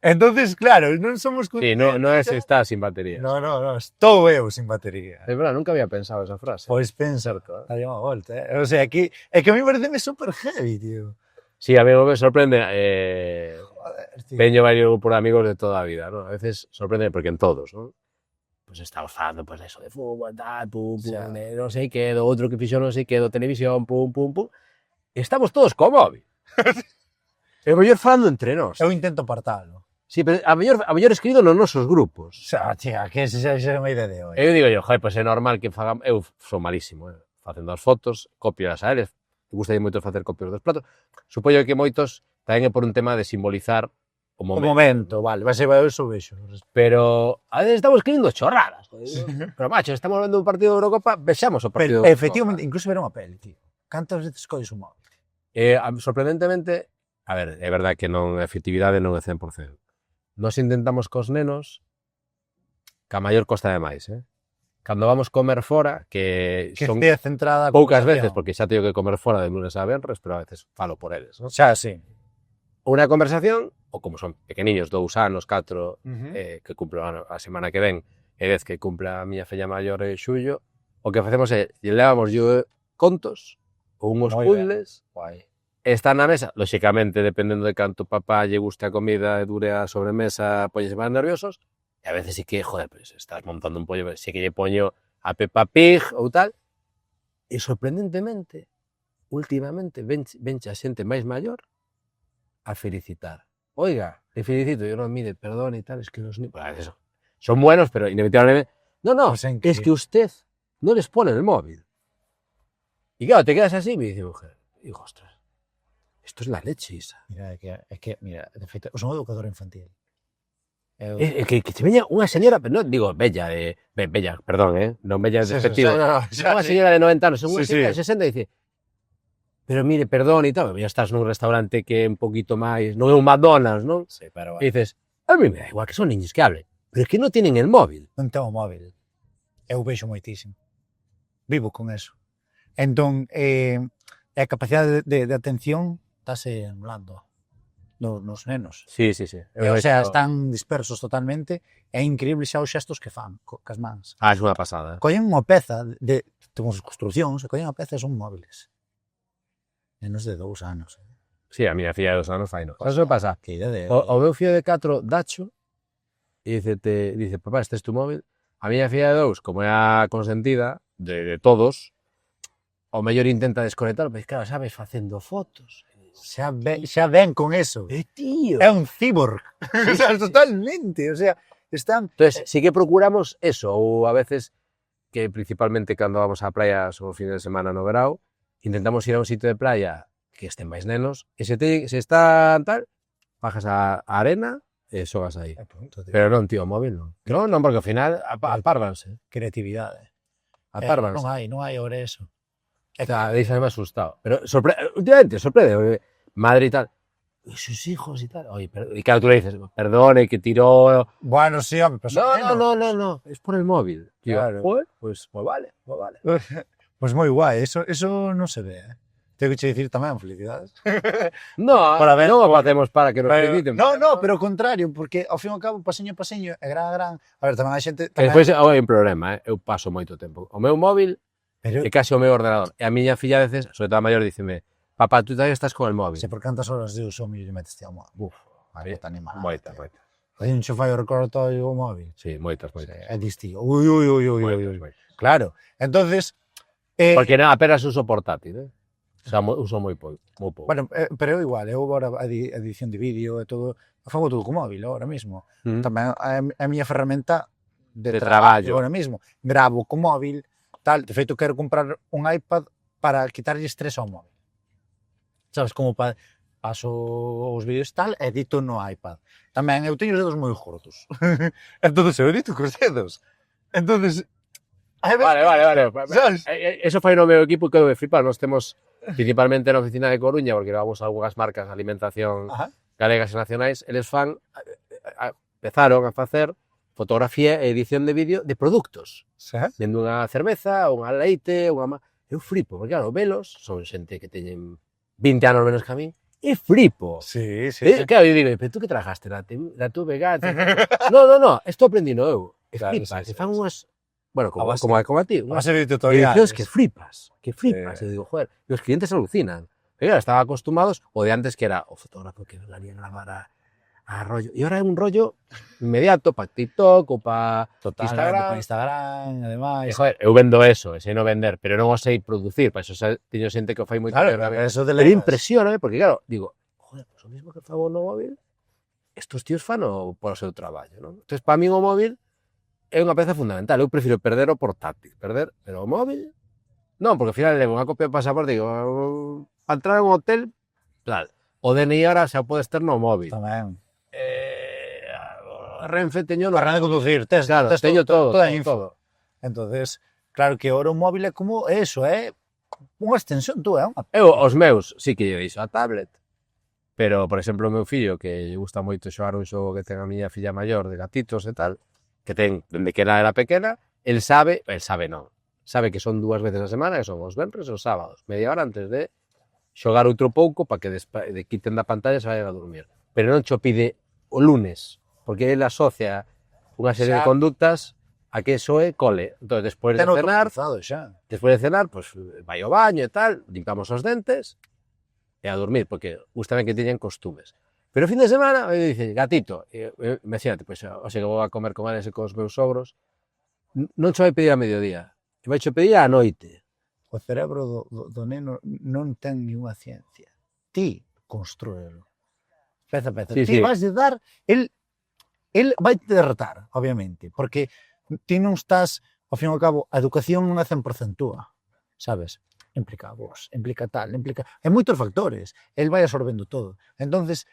Entonces, claro, non somos... Sí, non é se está sin batería. No, estou eu sin batería. É verdad, nunca había pensado esa frase. Pois pensar, dalle unha volta, O sea, que é que a mí pareceme super heavy, tío. Sí, a mí me sorprende, Joder, tío. teño varios grupos de amigos de toda a vida, ¿no? A veces sorprende porque en todos, ¿no? Pues estamos falando, pues eso, de fútbol, tal, pum, pum, Xa. de non sei que, do outro que fixo non sei que, do televisión, pum, pum, pum. E estamos todos co móvil. E o mellor falando entre nós. Eu intento apartalo. Sí, pero a mellor escrito nos nosos grupos. O sea, tia, que ese xa é unha idea de hoy. Eu digo yo, joder, pues é normal que fagamos... Eu sou malísimo, facendo as fotos, copio as a eles, gusta moito facer copios dos platos. Supoño que moitos tamén é por un tema de simbolizar o O momento. momento, vale, vai ser eso vexo. Pero a veces estamos escribindo chorradas. Joder. Pero, macho, estamos vendo un partido de Eurocopa, vexamos o partido Pero, de efectivamente, incluso ver unha peli, tío. Cantas veces colles un móvil? Sorprendentemente, a ver, é verdade que non a efectividade non é 100%. Nós intentamos cos nenos que a maior costa de máis, Cando vamos comer fora, que Que son estea centrada a poucas conversación. veces, porque xa teño que comer fora de lunes a venres, pero a veces falo por eles, ¿no? Xa, sí. Unha conversación, ou como son pequeniños, 2 anos, 4, que cumplo a semana que ven, e 10 que cumple a miña fella maior e xullo, o que facemos é, levamos contos, ou unhos Moi puzzles, Guai. e están na mesa, lóxicamente, dependendo de canto papá lle guste a comida e dure a sobremesa, poñese máis nerviosos, e a veces sí que, joder, pues, estás montando un pollo, sí que lle poño a Peppa Pig ou tal, e sorprendentemente, últimamente, venche a xente máis maior a felicitar. Oiga, te felicito, yo no, mire, perdón y tal, es que los niños... Pues eso, son buenos, pero inevitablemente... No, Pues en es que usted no les pone el móvil. Y claro, te quedas así, me dice mujer. Y digo, ostras, esto es la leche, Isa. Mira, é que, mira, de feito, eu son educador infantil. Que te veña unha señora, pero non digo bella, bella, perdón, non bella despectivo. Unha señora de 90 anos, unha señora de 60 dice, pero mire, perdón e tal, ya estás nun restaurante que é un poquito máis, non é un McDonald's, non? Sí, pero E dices, a mí me da igual que son niños que hablen, pero es que non tienen el móvil. non tengo móvil. Eu vexo moitísimo. Vivo con eso. Entón, a capacidade de atención estáse anulando nos nenos. Sí. O sea, están dispersos totalmente. É increíble xa os xestos que fan cas mans. Ah, é unha pasada. Collen unha peza temos construccións, collen unha peza e son móviles. Nenos de 2 anos. Sí, a miña filla de 2 anos fai, non. Eso pasa. Que idea de... O meu fillo de 4, Dacho, e dice, papá, este es tu móvil. A miña filla de 2, como é a consentida de todos, o mellor intenta desconectar, pero claro, sabes, facendo fotos. Xa ven con eso. Tío. É un cyborg. O sea, totalmente. O sea, están... Entonces, sí que procuramos eso, ou a veces, que principalmente cando vamos á praia, son fin de semana no verao, intentamos ir a un sitio de playa que estén máis nenos, e se está tal, bajas a arena e xogas aí. Pero non, tío, móvil non. Non, porque ao final apárvanse. Creatividade. Apárvanse. Non hai ahora eso. Deixame asustado. Pero últimamente sorprende, madre e tal. y sus hijos y tal. Oye, y claro, tú le dices, perdone, que tiró... Bueno, sí, hombre, pero No, es por el móvil. Y yo, Claro. "Joder, pues vale, pues vale. Pois moi guai, eso non se ve, Tengo que che dicir tamén, felicidades. No, Parabéns, non o por- facemos para que nos feliciten. No, pero ao contrario, porque ao fin e ao cabo, pasiño, e gran. A ver, tamén hai xente... Que despois hai un problema, eu paso moito tempo. O meu móvil Pero, é case o meu ordenador. E a miña filla a veces, sobre todo a maior, diceme, papá, tú todavía estás con el móvil. se por cantas horas de uso me metes ao móvil. Uf, Vale, puta animal. moitas. Aí non che fai o recordatorio o móvil. Sí, moitas. É distinto. Ui. Moitas. Claro, entonces... Porque non, apenas uso portátil, O sea, uso moi pouco. Bueno, pero eu igual, eu agora a edición de vídeo e todo, fago todo co móvil ahora mismo. Tamén a miña ferramenta de traballo ahora mismo. Gravo co móvil, tal, de feito quero comprar un iPad para quitarlle estrés ao móvil. Sabes, como paso os vídeos tal, edito no iPad. Tamén eu teño os dedos moi gordos. Entonces eu edito cos dedos. Entonces Vale. ¿Sabes? Eso fai no meu equipo que quedo de flipar. Nos temos principalmente na oficina de Coruña, porque levamos algunhas marcas de alimentación galegas e nacionais, eles empezaron a facer fotografía e edición de vídeo de produtos. Vendo unha cerveza, unha leite, Eu flipo, porque claro, velos, son xente que teñen 20 anos menos que a min, e flipo. Sí. Claro, eu digo, pero tú que trabajaste na TVG? No, esto aprendino eu. E Claro, flipas, sí, e fan unhas... Bueno, como a ti. Unha serie de tutoriales. tutoriales. Que flipas. Eu digo, joder, e os clientes alucinan. Pero claro, estaban acostumados o de antes que era o fotógrafo que venía a gravar a rollo. E ahora é un rollo inmediato para TikTok ou para Instagram, ademais. E, joder, eu vendo eso, sei no vender, pero non o sei producir, para eso teño xente que o fai moito. Claro, eso de pero impresiona, porque claro, digo, joder, pues o mismo que fago no móvil, estos tíos fan o por o seu traballo, non? Entón, para min o móvil é unha peza fundamental. Eu prefiro perder o portátil, pero o móvil non, porque ao final levo unha copia de pasaporte, digo, para entrar en un hotel, tal. O DNI ahora xa podes ter no móvil. Tamén. Renfe teño Carné de conducir, tes, claro, tes teño toda a todo, info. todo. Entonces, claro que ahora o móvil é como eso, é unha extensión túa, unha... Eu, os meus, sí que lle deixo a tablet, pero, por exemplo, o meu fillo, que lle gusta moito xogar un xogo que ten a miña filla maior de gatitos e tal, que ten, dende que era pequena, el sabe non, sabe que son 2 veces a semana, que son os venres e os sábados, media hora antes de xogar outro pouco para que quiten da pantalla e se vayan a dormir. Pero non cho pide o lunes, porque ele asocia unha serie de conductas a que eso é cole. Entón, despois de cenar, pues, vai ao baño e tal, limpamos os dentes e a dormir, porque gustame que teñan costumes. Pero o fin de semana, me dice, gatito, imagínate, pues, o sea, que vou a comer con eles e cos meus sogros, non cho vai pedir a mediodía, vai cho pedir a noite. O cerebro do neno non ten ninguna ciencia. Ti construelo. Peza. Sí, ti vas de dar, el vai te derrotar, obviamente, porque ti non estás, ao fin e ao cabo, a educación non é 100% túa, sabes? Implica vos, implica tal, hai moitos factores, el vai absorbendo todo. Entonces,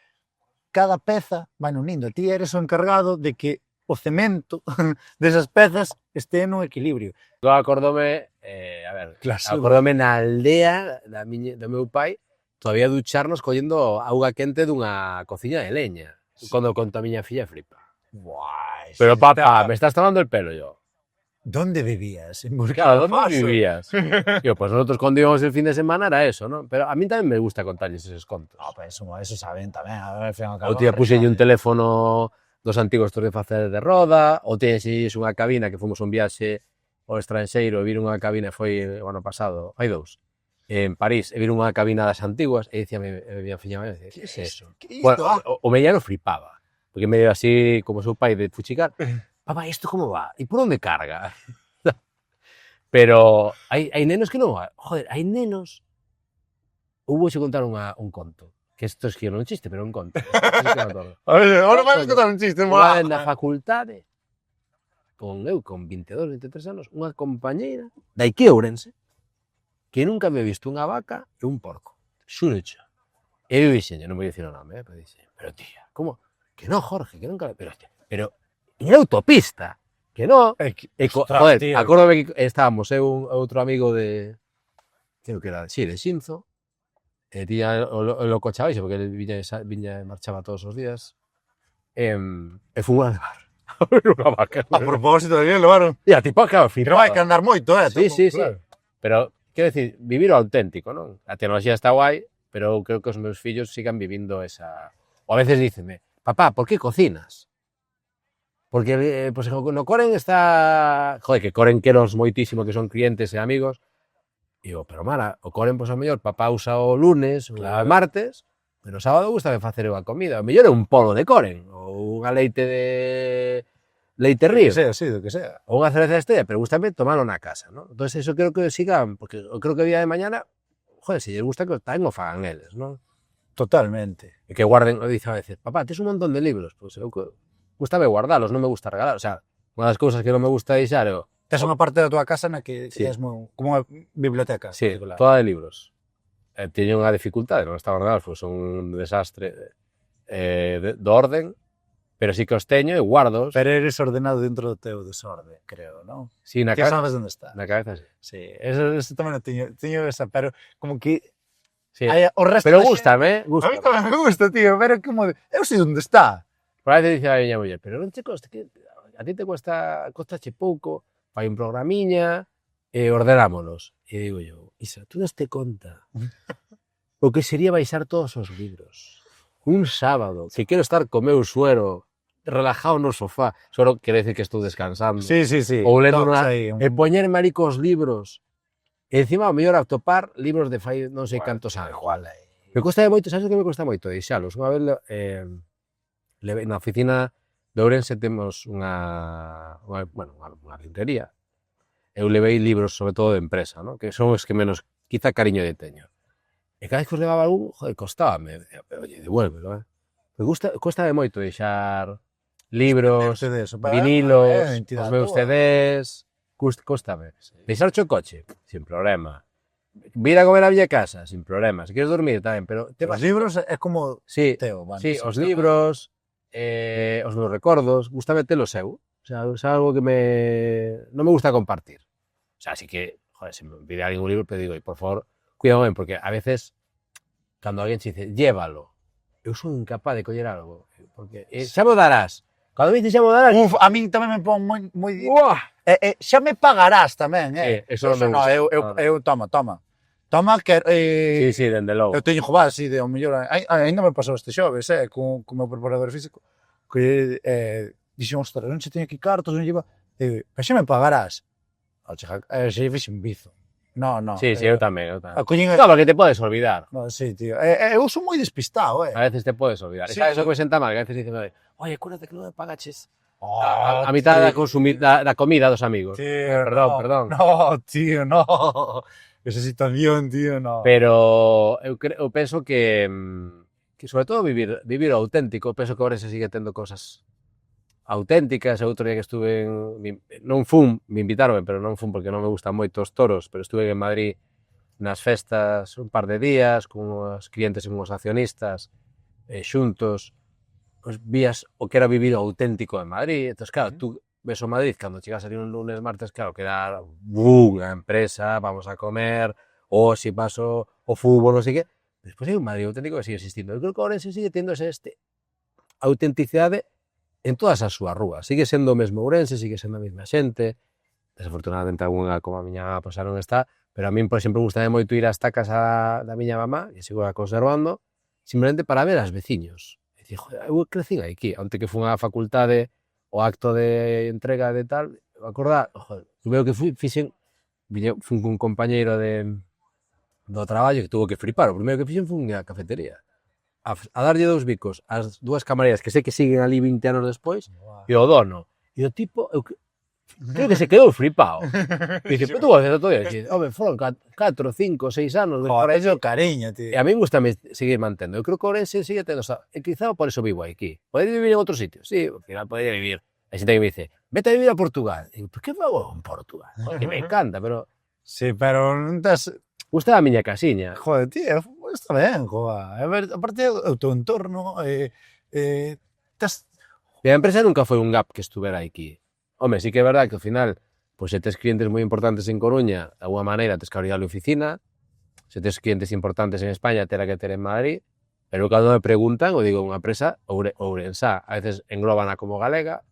cada peza vai unindo. Ti eres o encargado de que o cemento desas pezas este no equilibrio. Eu acordome, acordome na aldea do meu pai, todavía ducharnos collendo auga quente dunha cociña de leña. Cando conto a miña filla flipa. Guai, pero papá, me estás tomando el pelo yo. ¿Dónde vivías? En Claro, ¿dónde vivías? Yo, pues nosotros cuando íbamos el fin de semana era eso, ¿no? Pero a mí tamén me gusta contarles esos contos. No, pues eso saben tamén. A ver, o tía puxenlle un teléfono dos antigos estos de facer de roda, ou teñes unha cabina que fomos un viaxe ao estranxeiro e vir unha cabina, foi o ano pasado, hai 2, en París, e vir unha cabina das antiguas, e dicía a miña filla, que é eso? Bueno, o mellano flipaba, porque medio así, como seu pai de fuchicar, papá, isto como va? E por onde carga? Pero hai nenos que non, joder, hai nenos, vou xe contar un conto, que isto es que non é un chiste, pero un conto. A ver, ahora vai contar un chiste, mola. Na facultade, con 22, 23 anos, unha compañeira da Ikea Ourense, que nunca me visto unha vaca e un porco. Xunecha. E eu dixenlle, non vou dicir o nome, pero dixe, pero tía, como? Que non, Jorge, que nunca... Pero en autopista, que non. Joder, acórdome que estábamos, eu outro amigo de... Creo que era, sí, de Xinzo, tiña o coche abaixo, porque ele viña e marchaba todos os días. E fun a levar a ver unha vaca. A propósito, de levaron. E a tipo, claro, Pero vai que andar moito, Sí, sí, sí. Claro. Pero, quero decir, vivir o auténtico, non? A tecnoloxía está guai, pero eu creo que os meus fillos sigan vivindo esa... Ou a veces dícenme, papá, por que cocinas? Porque, pues, no Coren está... Joder, que Coren queros moitísimo, que son clientes e amigos. E digo, pero Mara, o Coren, pois, ao mellor, papá usa o lunes, Claro. o martes, pero o sábado gusta de facer a comida. O mellor é un polo de Coren, ou unha leite de... Leite río. Que sea, sí, do que sea. Ou unha cerveza estrella, pero gustame tomarlo na casa, ¿no? Entonces, eso creo que sigan, porque eu creo que o día de mañana, joder, se lles gusta que tamén o fagan eles, ¿no? Totalmente. E que guarden, dice a veces, papá, tes un montón de libros, pois eu gustame guardalos, non me gusta regalar, o sea, unha das cousas que non me gusta deixar é Tes unha parte da tua casa na que Sí. é como unha biblioteca. sí, particular. toda de libros. Teño unha dificultade, non está ordenados, pois son un desastre do orden, pero sí que os teño e guardos. Pero eres ordenado dentro do teu desorde, creo, non? Sí, na Que sabes onde está. na cabeza, sí. Sí, eso tamén teño esa, pero como que Sí. hai o resto Pero da xente- gústame, A mí gústame. tamén me gusta, tío, pero como eu sei onde está. Por a veces dice a miña muller, pero non che costa, que a ti te costache pouco, fai un programiña e ordenámolos. E digo yo, Isa, tú daste conta o que sería baixar todos os libros. Un sábado, que quero estar co meu suero, relajado no sofá, só quere decir que estou descansando. Sí. Ou lendo Tocs unha, aí, e poñerme ali cos libros. E encima, ao mellor, atopar libros de fai non sei cantos anos. igual aí. Me custa moito, sabes o que me custa moito? Deixalos. Unha vez na oficina de Ourense temos unha librería. Eu levei libros, sobre todo de empresa, ¿no? Que son os que menos, quizá cariño lle teño. E cada vez que os levaba algún, joder, costábame. Oye, devuélvelo, Cóstame moito deixar libros, vinilos, os meus CDs, cóstame. Deixar o coche, sin problema. Vir a comer a miña casa, sin problema. Se queres dormir tamén, pero Os libros é como Sí, teo, van. sí, os libros, os meus recordos, gustame telo seu. O sea, é algo que non me gusta compartir. O sea, así que, joder, se me pide alguén un libro, pero digo, por favor, cuidado ben, porque a veces, cando alguén se dice, llévalo, eu son incapaz de coller algo. Porque xa me darás. Cando me dices xa me darás... Uf, a min tamén me pon moi ¡Uah! xa me pagarás tamén, Eso non me gusta. eu toma que Sí, dende logo. eu teño jovás así de ao mellor, ainda me pasou este xoves, con o meu preparador físico, que dixen, ostras, non che teño aquí cartos, non lleva, pero xa me pagarás. Xa fixen bizo. No. Sí, eu tamén. Acollín, No, porque te podes olvidar. no, sí, tío. Eu sou moi despistado, A veces te podes olvidar. Sí, Sabes o que me senta mal? Que a veces dicen, oye, acuérdate que non me pagaches a mitad da comida dos amigos. Tío, Perdón. No, tío, no. Esa situación, tío, no. Pero eu penso que sobre todo vivir o auténtico, penso que agora se sigue tendo cosas auténticas. Outro día que estuve non fun, me invitaron, pero non fun porque non me gustan moito os toros, pero estuve en Madrid nas festas un par de días con os clientes e uns accionistas xuntos, os vías o que era vivir o auténtico en Madrid. Entón, claro, tú ves o Madrid cando chegas ali un lunes, martes, claro, que era unha empresa, vamos a comer, ou se paso o fútbol, non sei que. Despois hai un Madrid auténtico que sigue existindo. Eu creo que Ourense sigue tendo autenticidade en todas as súas rúas. Sigue sendo o mesmo Ourense, sigue sendo a mesma xente. Desafortunadamente, algunha como a miña pois non está, pero a min, por exemplo, gustame moito ir ás tacas da miña mamá, que sigo a conservando, simplemente para ver as veciños. E dicir, joder, eu crecín aquí, onte que fun á facultade, o acto de entrega de tal, acordar, joder, veo que fun cun compañeiro do traballo que tuvo que flipar. O primeiro que fixen fun a cafetería. A darlle 2 bicos ás 2 camareiras que sei que siguen ali 20 anos despois, e o dono. E o tipo, creo que se quedou flipado. Dice, pero tú vas a hacer todo isso. Home, foron 4, 5, 6 anos. Joder, é o cariño, tío. E a mí gusta seguir mantendo. Eu creo que Ourense sigue tendo, e quizá por eso vivo aquí. Podería vivir en outros sitios? Sí, ao final podería vivir. Hai xente que me dice, vete a vivir a Portugal. E digo, por que fago en Portugal? Que me encanta, pero... Sí, pero non tes... Gusta a miña casiña. Joder, tío, está ben, joder. A ver, aparte o teu entorno, tes... E a empresa nunca foi un gap que estuvera aquí. Home, sí que é verdad que ao final, pois se tes clientes moi importantes en Coruña, de alguma maneira tes que abrir a oficina, se tes clientes importantes en España, terá que ter en Madrid, pero cando me preguntan, o digo unha empresa ourensá, a veces engloban como galega,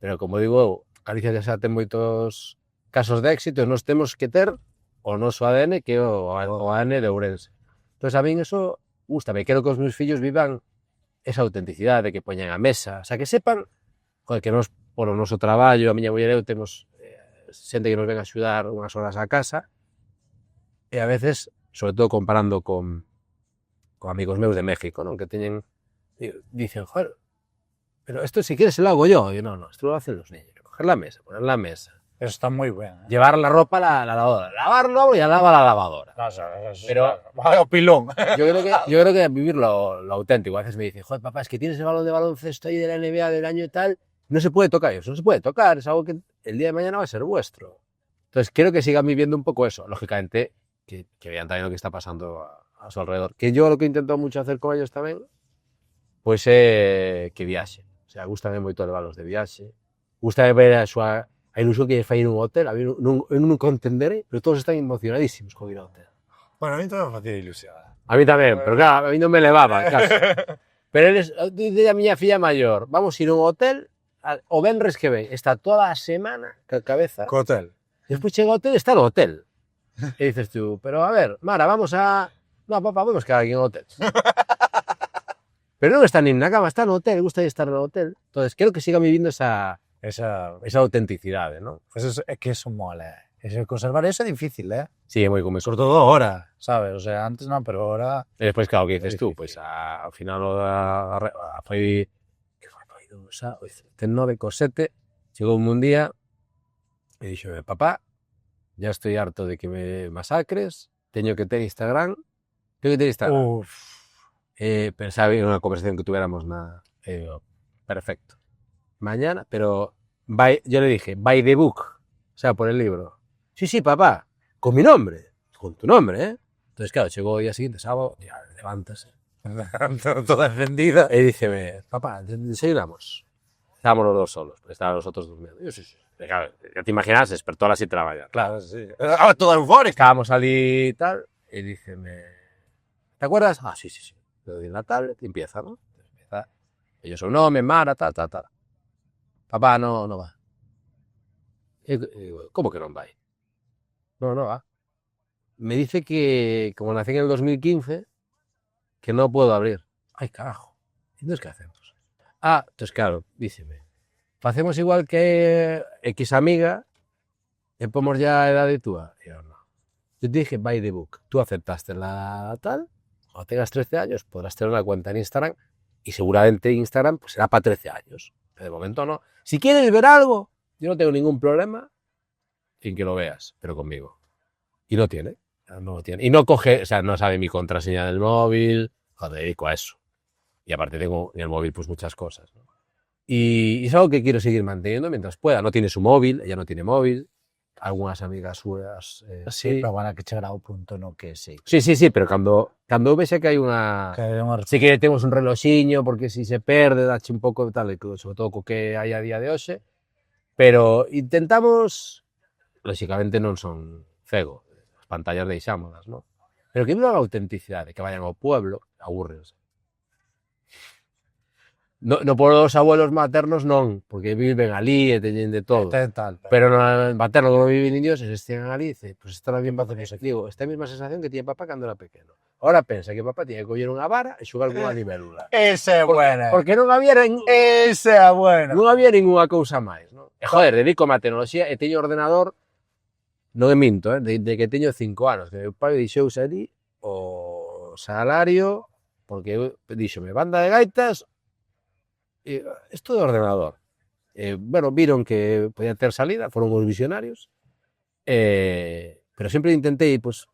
pero como digo eu, Galicia xa ten moitos casos de éxito, e nós temos que ter o noso ADN, que é o ADN de Ourense. Entón, a min eso gústame, quero que os meus fillos vivan esa autenticidade, que poñan a mesa, o sea, que sepan, joder, que nos, polo noso traballo, a miña muller e eu temos xente que nos ven a axudar unhas horas á casa, e a veces, sobre todo comparando con amigos meus de México, non? Que teñen, dicen, joder, pero esto si quieres se lo hago yo. Y no, esto lo hacen los niños. Coger la mesa, poner la mesa. Eso está muy bueno. Llevar la ropa a la lavadora. Lavarlo y ya lava la lavadora. Pero vaya pilón. yo creo que vivir lo auténtico. A veces me dicen, joder, papá, es que tienes el balón de baloncesto ahí de la NBA del año y tal. No se puede tocar eso, no se puede tocar. Es algo que el día de mañana va a ser vuestro. Entonces, quiero que sigan viviendo un poco eso. Lógicamente, que vean también lo que está pasando a su alrededor. Que yo lo que intento mucho hacer con ellos también, pues que viaxen. O sea, gústame moito levalos de viaxe. Gústame ver a ilusión que lle fai nun hotel. A mí non entenderé, pero todos están emocionadísimos con ir ao hotel. Bueno, a mí tamén me facía ilusión. A mí tamén, pero claro, a mí non me levaba, casi. Pero eles, dice a miña filla maior, vamos ir a un hotel, o venres que ven, está toda a semana ca cabeza. Co hotel. Despois chega ao hotel, está no hotel. E dices tú, pero a ver, Mara, vamos a... No, papá, vamos quedar aquí en o hotel. Pero non está nin na cama, está no hotel, gusta de estar no hotel. Entonces, quero que sigan vivindo esa autenticidade, ¿no? Pues es que eso mola. Eso, conservar eso é difícil, Sí, é moi como sobre todo ahora, sabes? O sea, antes non, pero ahora... E despois, claro, que dices tú, pois ao final foi... Que foi 9,7, chegou un día e dixome, papá, ya estoy harto de que me masacres, teño que ter Instagram, Uf. Pensaba en unha conversación que tuviéramos perfecto. Mañana, pero yo le dije, by the book, o sea, por el libro. Sí, sí, papá, con mi nombre, con tu nombre, ¿eh? Entonces, claro, llegó el día siguiente, sábado, ya levántase. Toda encendida. Y díceme, papá, desayunamos. Estábamos los dos solos, porque estaban los otros durmiendo. Yo, sí, sí. Claro, ya te imaginas, despertó a las 7 de la mañana. Claro, sí. Toda eufórica. Estábamos allí y tal, y díceme, ¿te acuerdas? Ah, sí, sí, sí. Le doy en la tablet y empieza, ¿no? Empieza. Y yo soy un nombre, Mara, tal. Papá, no va. Y digo, ¿cómo que no va? No va. Me dice que, como nací en el 2015, que no puedo abrir. Ay, carajo. Entonces, ¿qué hacemos? Ah, entonces, claro, díceme. Facemos igual que X amiga e pomos ya a edade túa. Y yo, no. Yo te dije, by the book. Tú aceptaste la tal, cuando tengas 13 años podrás tener una cuenta en Instagram y seguramente Instagram pues será para 13 años. Pero de momento no. Si quieres ver algo, yo no tengo ningún problema en que lo veas, pero conmigo. Y no tiene. No lo tiene. Y no coge, o sea, no sabe mi contraseña del móvil. Joder, me dedico a eso. Y aparte tengo en el móvil pues muchas cosas, ¿no? Y es algo que quiero seguir manteniendo mientras pueda. No tiene su móvil, ella no tiene móvil. Algunas amigas suyas sí, pero van a que chegar ao punto no que sí. Sí, pero cando vexe que hai unha... Sí que temos un reloxiño, porque si se perde, dache un pouco de tal, sobre todo co que hai a día de hoxe, pero intentamos, lógicamente non son cego, as pantallas deixámolas, ¿no? Pero que vivan a autenticidade, que vayan ao pueblo, aburrense. No por os abuelos maternos non, porque viven ali e teñen de todo. Pero no materno que non viven indios, se estian ali, dice, pues esta tamén va a hacer aquí. Digo, esta mesma sensación que tiene papá cando era pequeno. Ahora pensa que papá tiene que coller unha vara e xogar con unha libélula. Esa é buena. Porque non había Esa é buena. Non había ninguna cousa máis, non? E joder, dedícome a tecnoloxía e teño ordenador, non é minto, de que teño 5 anos, que meu pai dixouse ali o salario, porque dixome, banda de gaitas, esto de ordenador. Bueno, viron que podía ter salida, foron os visionarios, pero sempre intentei, pues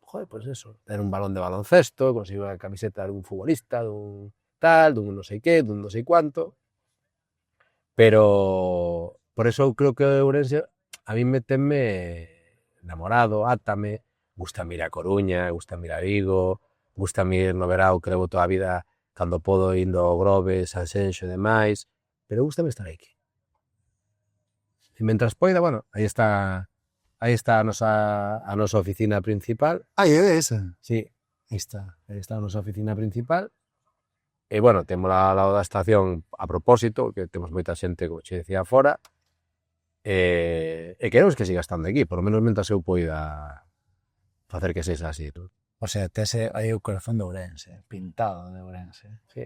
eso, ter un balón de baloncesto, conseguir unha camiseta dun futbolista, dun tal, dun non sei que, dun non sei cuánto, pero por eso creo que Ourense a mí meteme enamorado, átame, gusta ir a Coruña, gusta ir a Vigo, gusta ir no verao que levo toda a vida cando podo indo ao Grove, Sanxenxo e demais, pero gustame estar aquí. E mentras poida, bueno, aí está a nosa oficina principal. É esa? Sí, Aí está. Está a nosa oficina principal. E, bueno, temos ao lado da estación a propósito, que temos moita xente, como che decía, fora, e queremos que siga estando aquí, por lo menos mentras eu poida facer que sexa así, non? O sea, tese aí o corazón de Ourense, pintado de Ourense. Sí.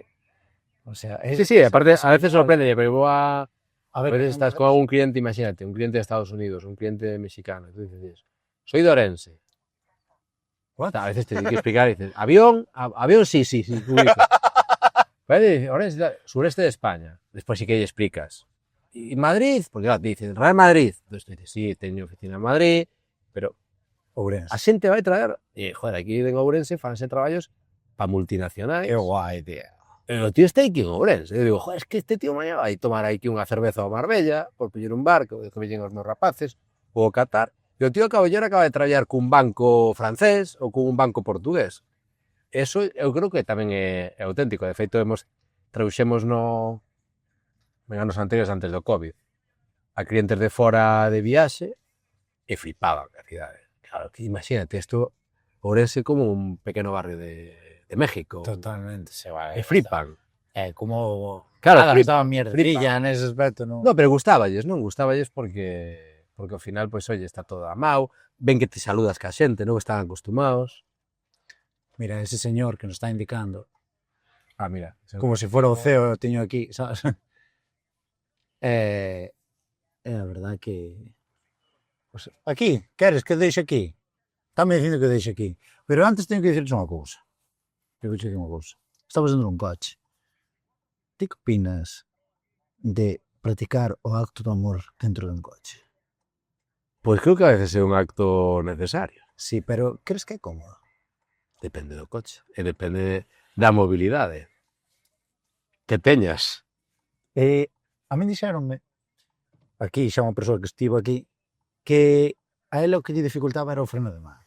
O sea, Sí, aparte, a veces sorprende, pero vou a ver, veces estás con algún cliente, imagínate, un cliente de Estados Unidos, un cliente mexicano, y tú dices, soy de Orense. What? A veces te tienes que explicar y dices, avión, avión sí, ubico. Vale, Orense, sureste de España. Despois sí que lle explicas. E Madrid, porque claro, te dicen, Real Madrid. Entonces tú dices, sí, teño oficina en Madrid, pero Ourense. a xente vai traer, e, joder, aquí en Ourense fanse traballos para multinacionais. Que guai, tío. E o tío está aquí en Ourense. Eu digo, joder, es que este tío mañá vai tomar aquí unha cerveza ao Marbella, por pillar un barco, que veñen os meus rapaces, ou ao Qatar, e o tío acaba de traballar cun banco francés ou cun banco portugués. Eso eu creo que tamén é auténtico. De feito, traduxemos en anos anteriores, antes do COVID, a clientes de fora de viaxe e flipaban a cidade. Claro, que imagínate, isto Ourense como un pequeno barrio de México. Totalmente, se vai. E flipan. Como... Claro, non flipa, estaba mierdilla nese aspecto, non? No, pero gustáballes porque ao final, pois, oye, está todo amado, ven que te saludas ca xente, non están acostumados. Mira, ese señor que nos está indicando, Mira. como se fora o CEO, teño aquí, sabes? É a verdad que... Pues, aquí, queres que deixe aquí? Estame dicindo que deixe aquí. Pero antes teño que dicirles unha cousa. Teño que dicir unha cousa. Estamos dentro dun coche. Ti que opinas de practicar o acto do amor dentro dun coche? Pois creo que a veces é un acto necesario. Sí, pero crees que é cómodo? Depende do coche. E depende da mobilidade que teñas. A mí dixéronme, aquí xa unha persoa que estivo aquí, que a ela o que lle dificultaba era o freno de mano.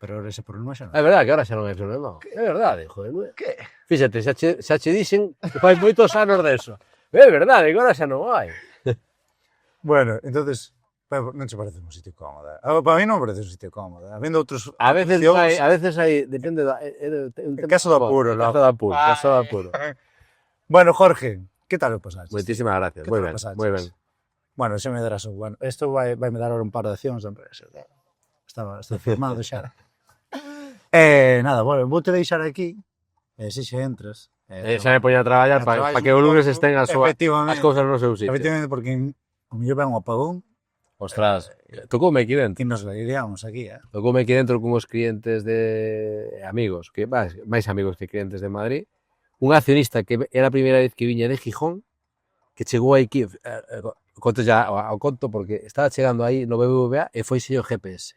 Pero ahora ese problema xa non. É verdade que ahora xa non hai problema. É verdade, joder. Que? Fíxate, xa che dixen que fai moitos anos deso. É verdade que ahora xa non hai. Bueno, entonces, non che parece un sitio cómodo. Para mí non me parece un sitio cómodo. Habendo outros... A veces hai, depende da... Caso de apuro, Caso de apuro, caso de apuro. Bueno, Jorge, que tal o pasaste? Moitísimas gracias, moi ben, moi ben. Bueno, xa me darás un... Bueno, isto vai me dar un par de accións da empresa. Estou firmado xa. Nada, bueno, vou te deixar aquí. Se xe entras. Xa me poña a traballar para que o lunes estén as cousas no seu sitio. Efectivamente, porque o mellor ven un apagón. Ostras, tocoume aquí dentro. E nos iríamos aquí, Tocoume aquí dentro con os clientes de amigos, que máis amigos que clientes de Madrid. Un accionista que era a primeira vez que viña de Gijón, que chegou aquí, conto ya ao conto, porque estaba chegando aí no BBVA e foi o GPS.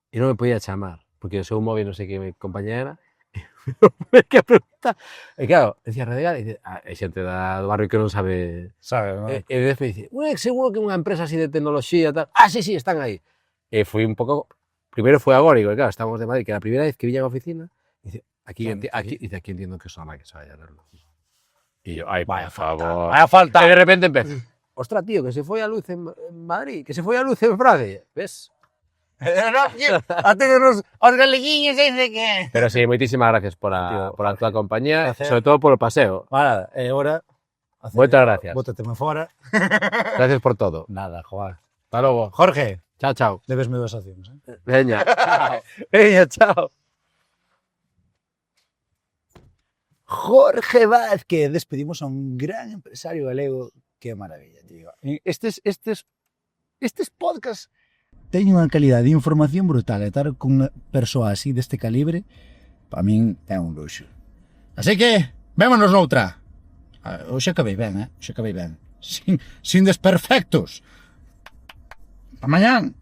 E non me podía chamar, porque o seu móvil non sei que me compañera, e que pregunta. E claro, decía Redegar, e hai xente do barrio que non sabe... ¿no? E despois me dice, seguro que unha empresa así de tecnoloxía, tal. Sí, están aí. E foi un pouco... Primeiro foi agórico, claro, estábamos de Madrid, que era a primeira vez que viña á oficina, e dice, aquí entiendo que son a que se vaya a verlo. E yo, por favor. Vaya falta. E de repente empeza, ostras, tío, que se foi a luz en Madrid, que se foi a luz en Francia. Ves? Aténganos os galeguiños dice que... Pero sí, moitísimas gracias por a tua compañía, sobre todo por o paseo. Vale, ahora... Moitas gracias. Bótateme fora. Gracias por todo. Nada, Juan. Hasta logo. Jorge. Chao. Debesme 2 accións, Veña. Chao. Veña, chao. Jorge Vázquez, despedimos a un gran empresario galego. Qué maravilla, tío. Estes podcasts teñen unha calidad de información brutal e estar con unha persoa así deste calibre para min é un luxo. Así que, vémonos noutra. Hoxe acabei ben, Hoxe acabei ben. Sin desperfectos. Pa mañán.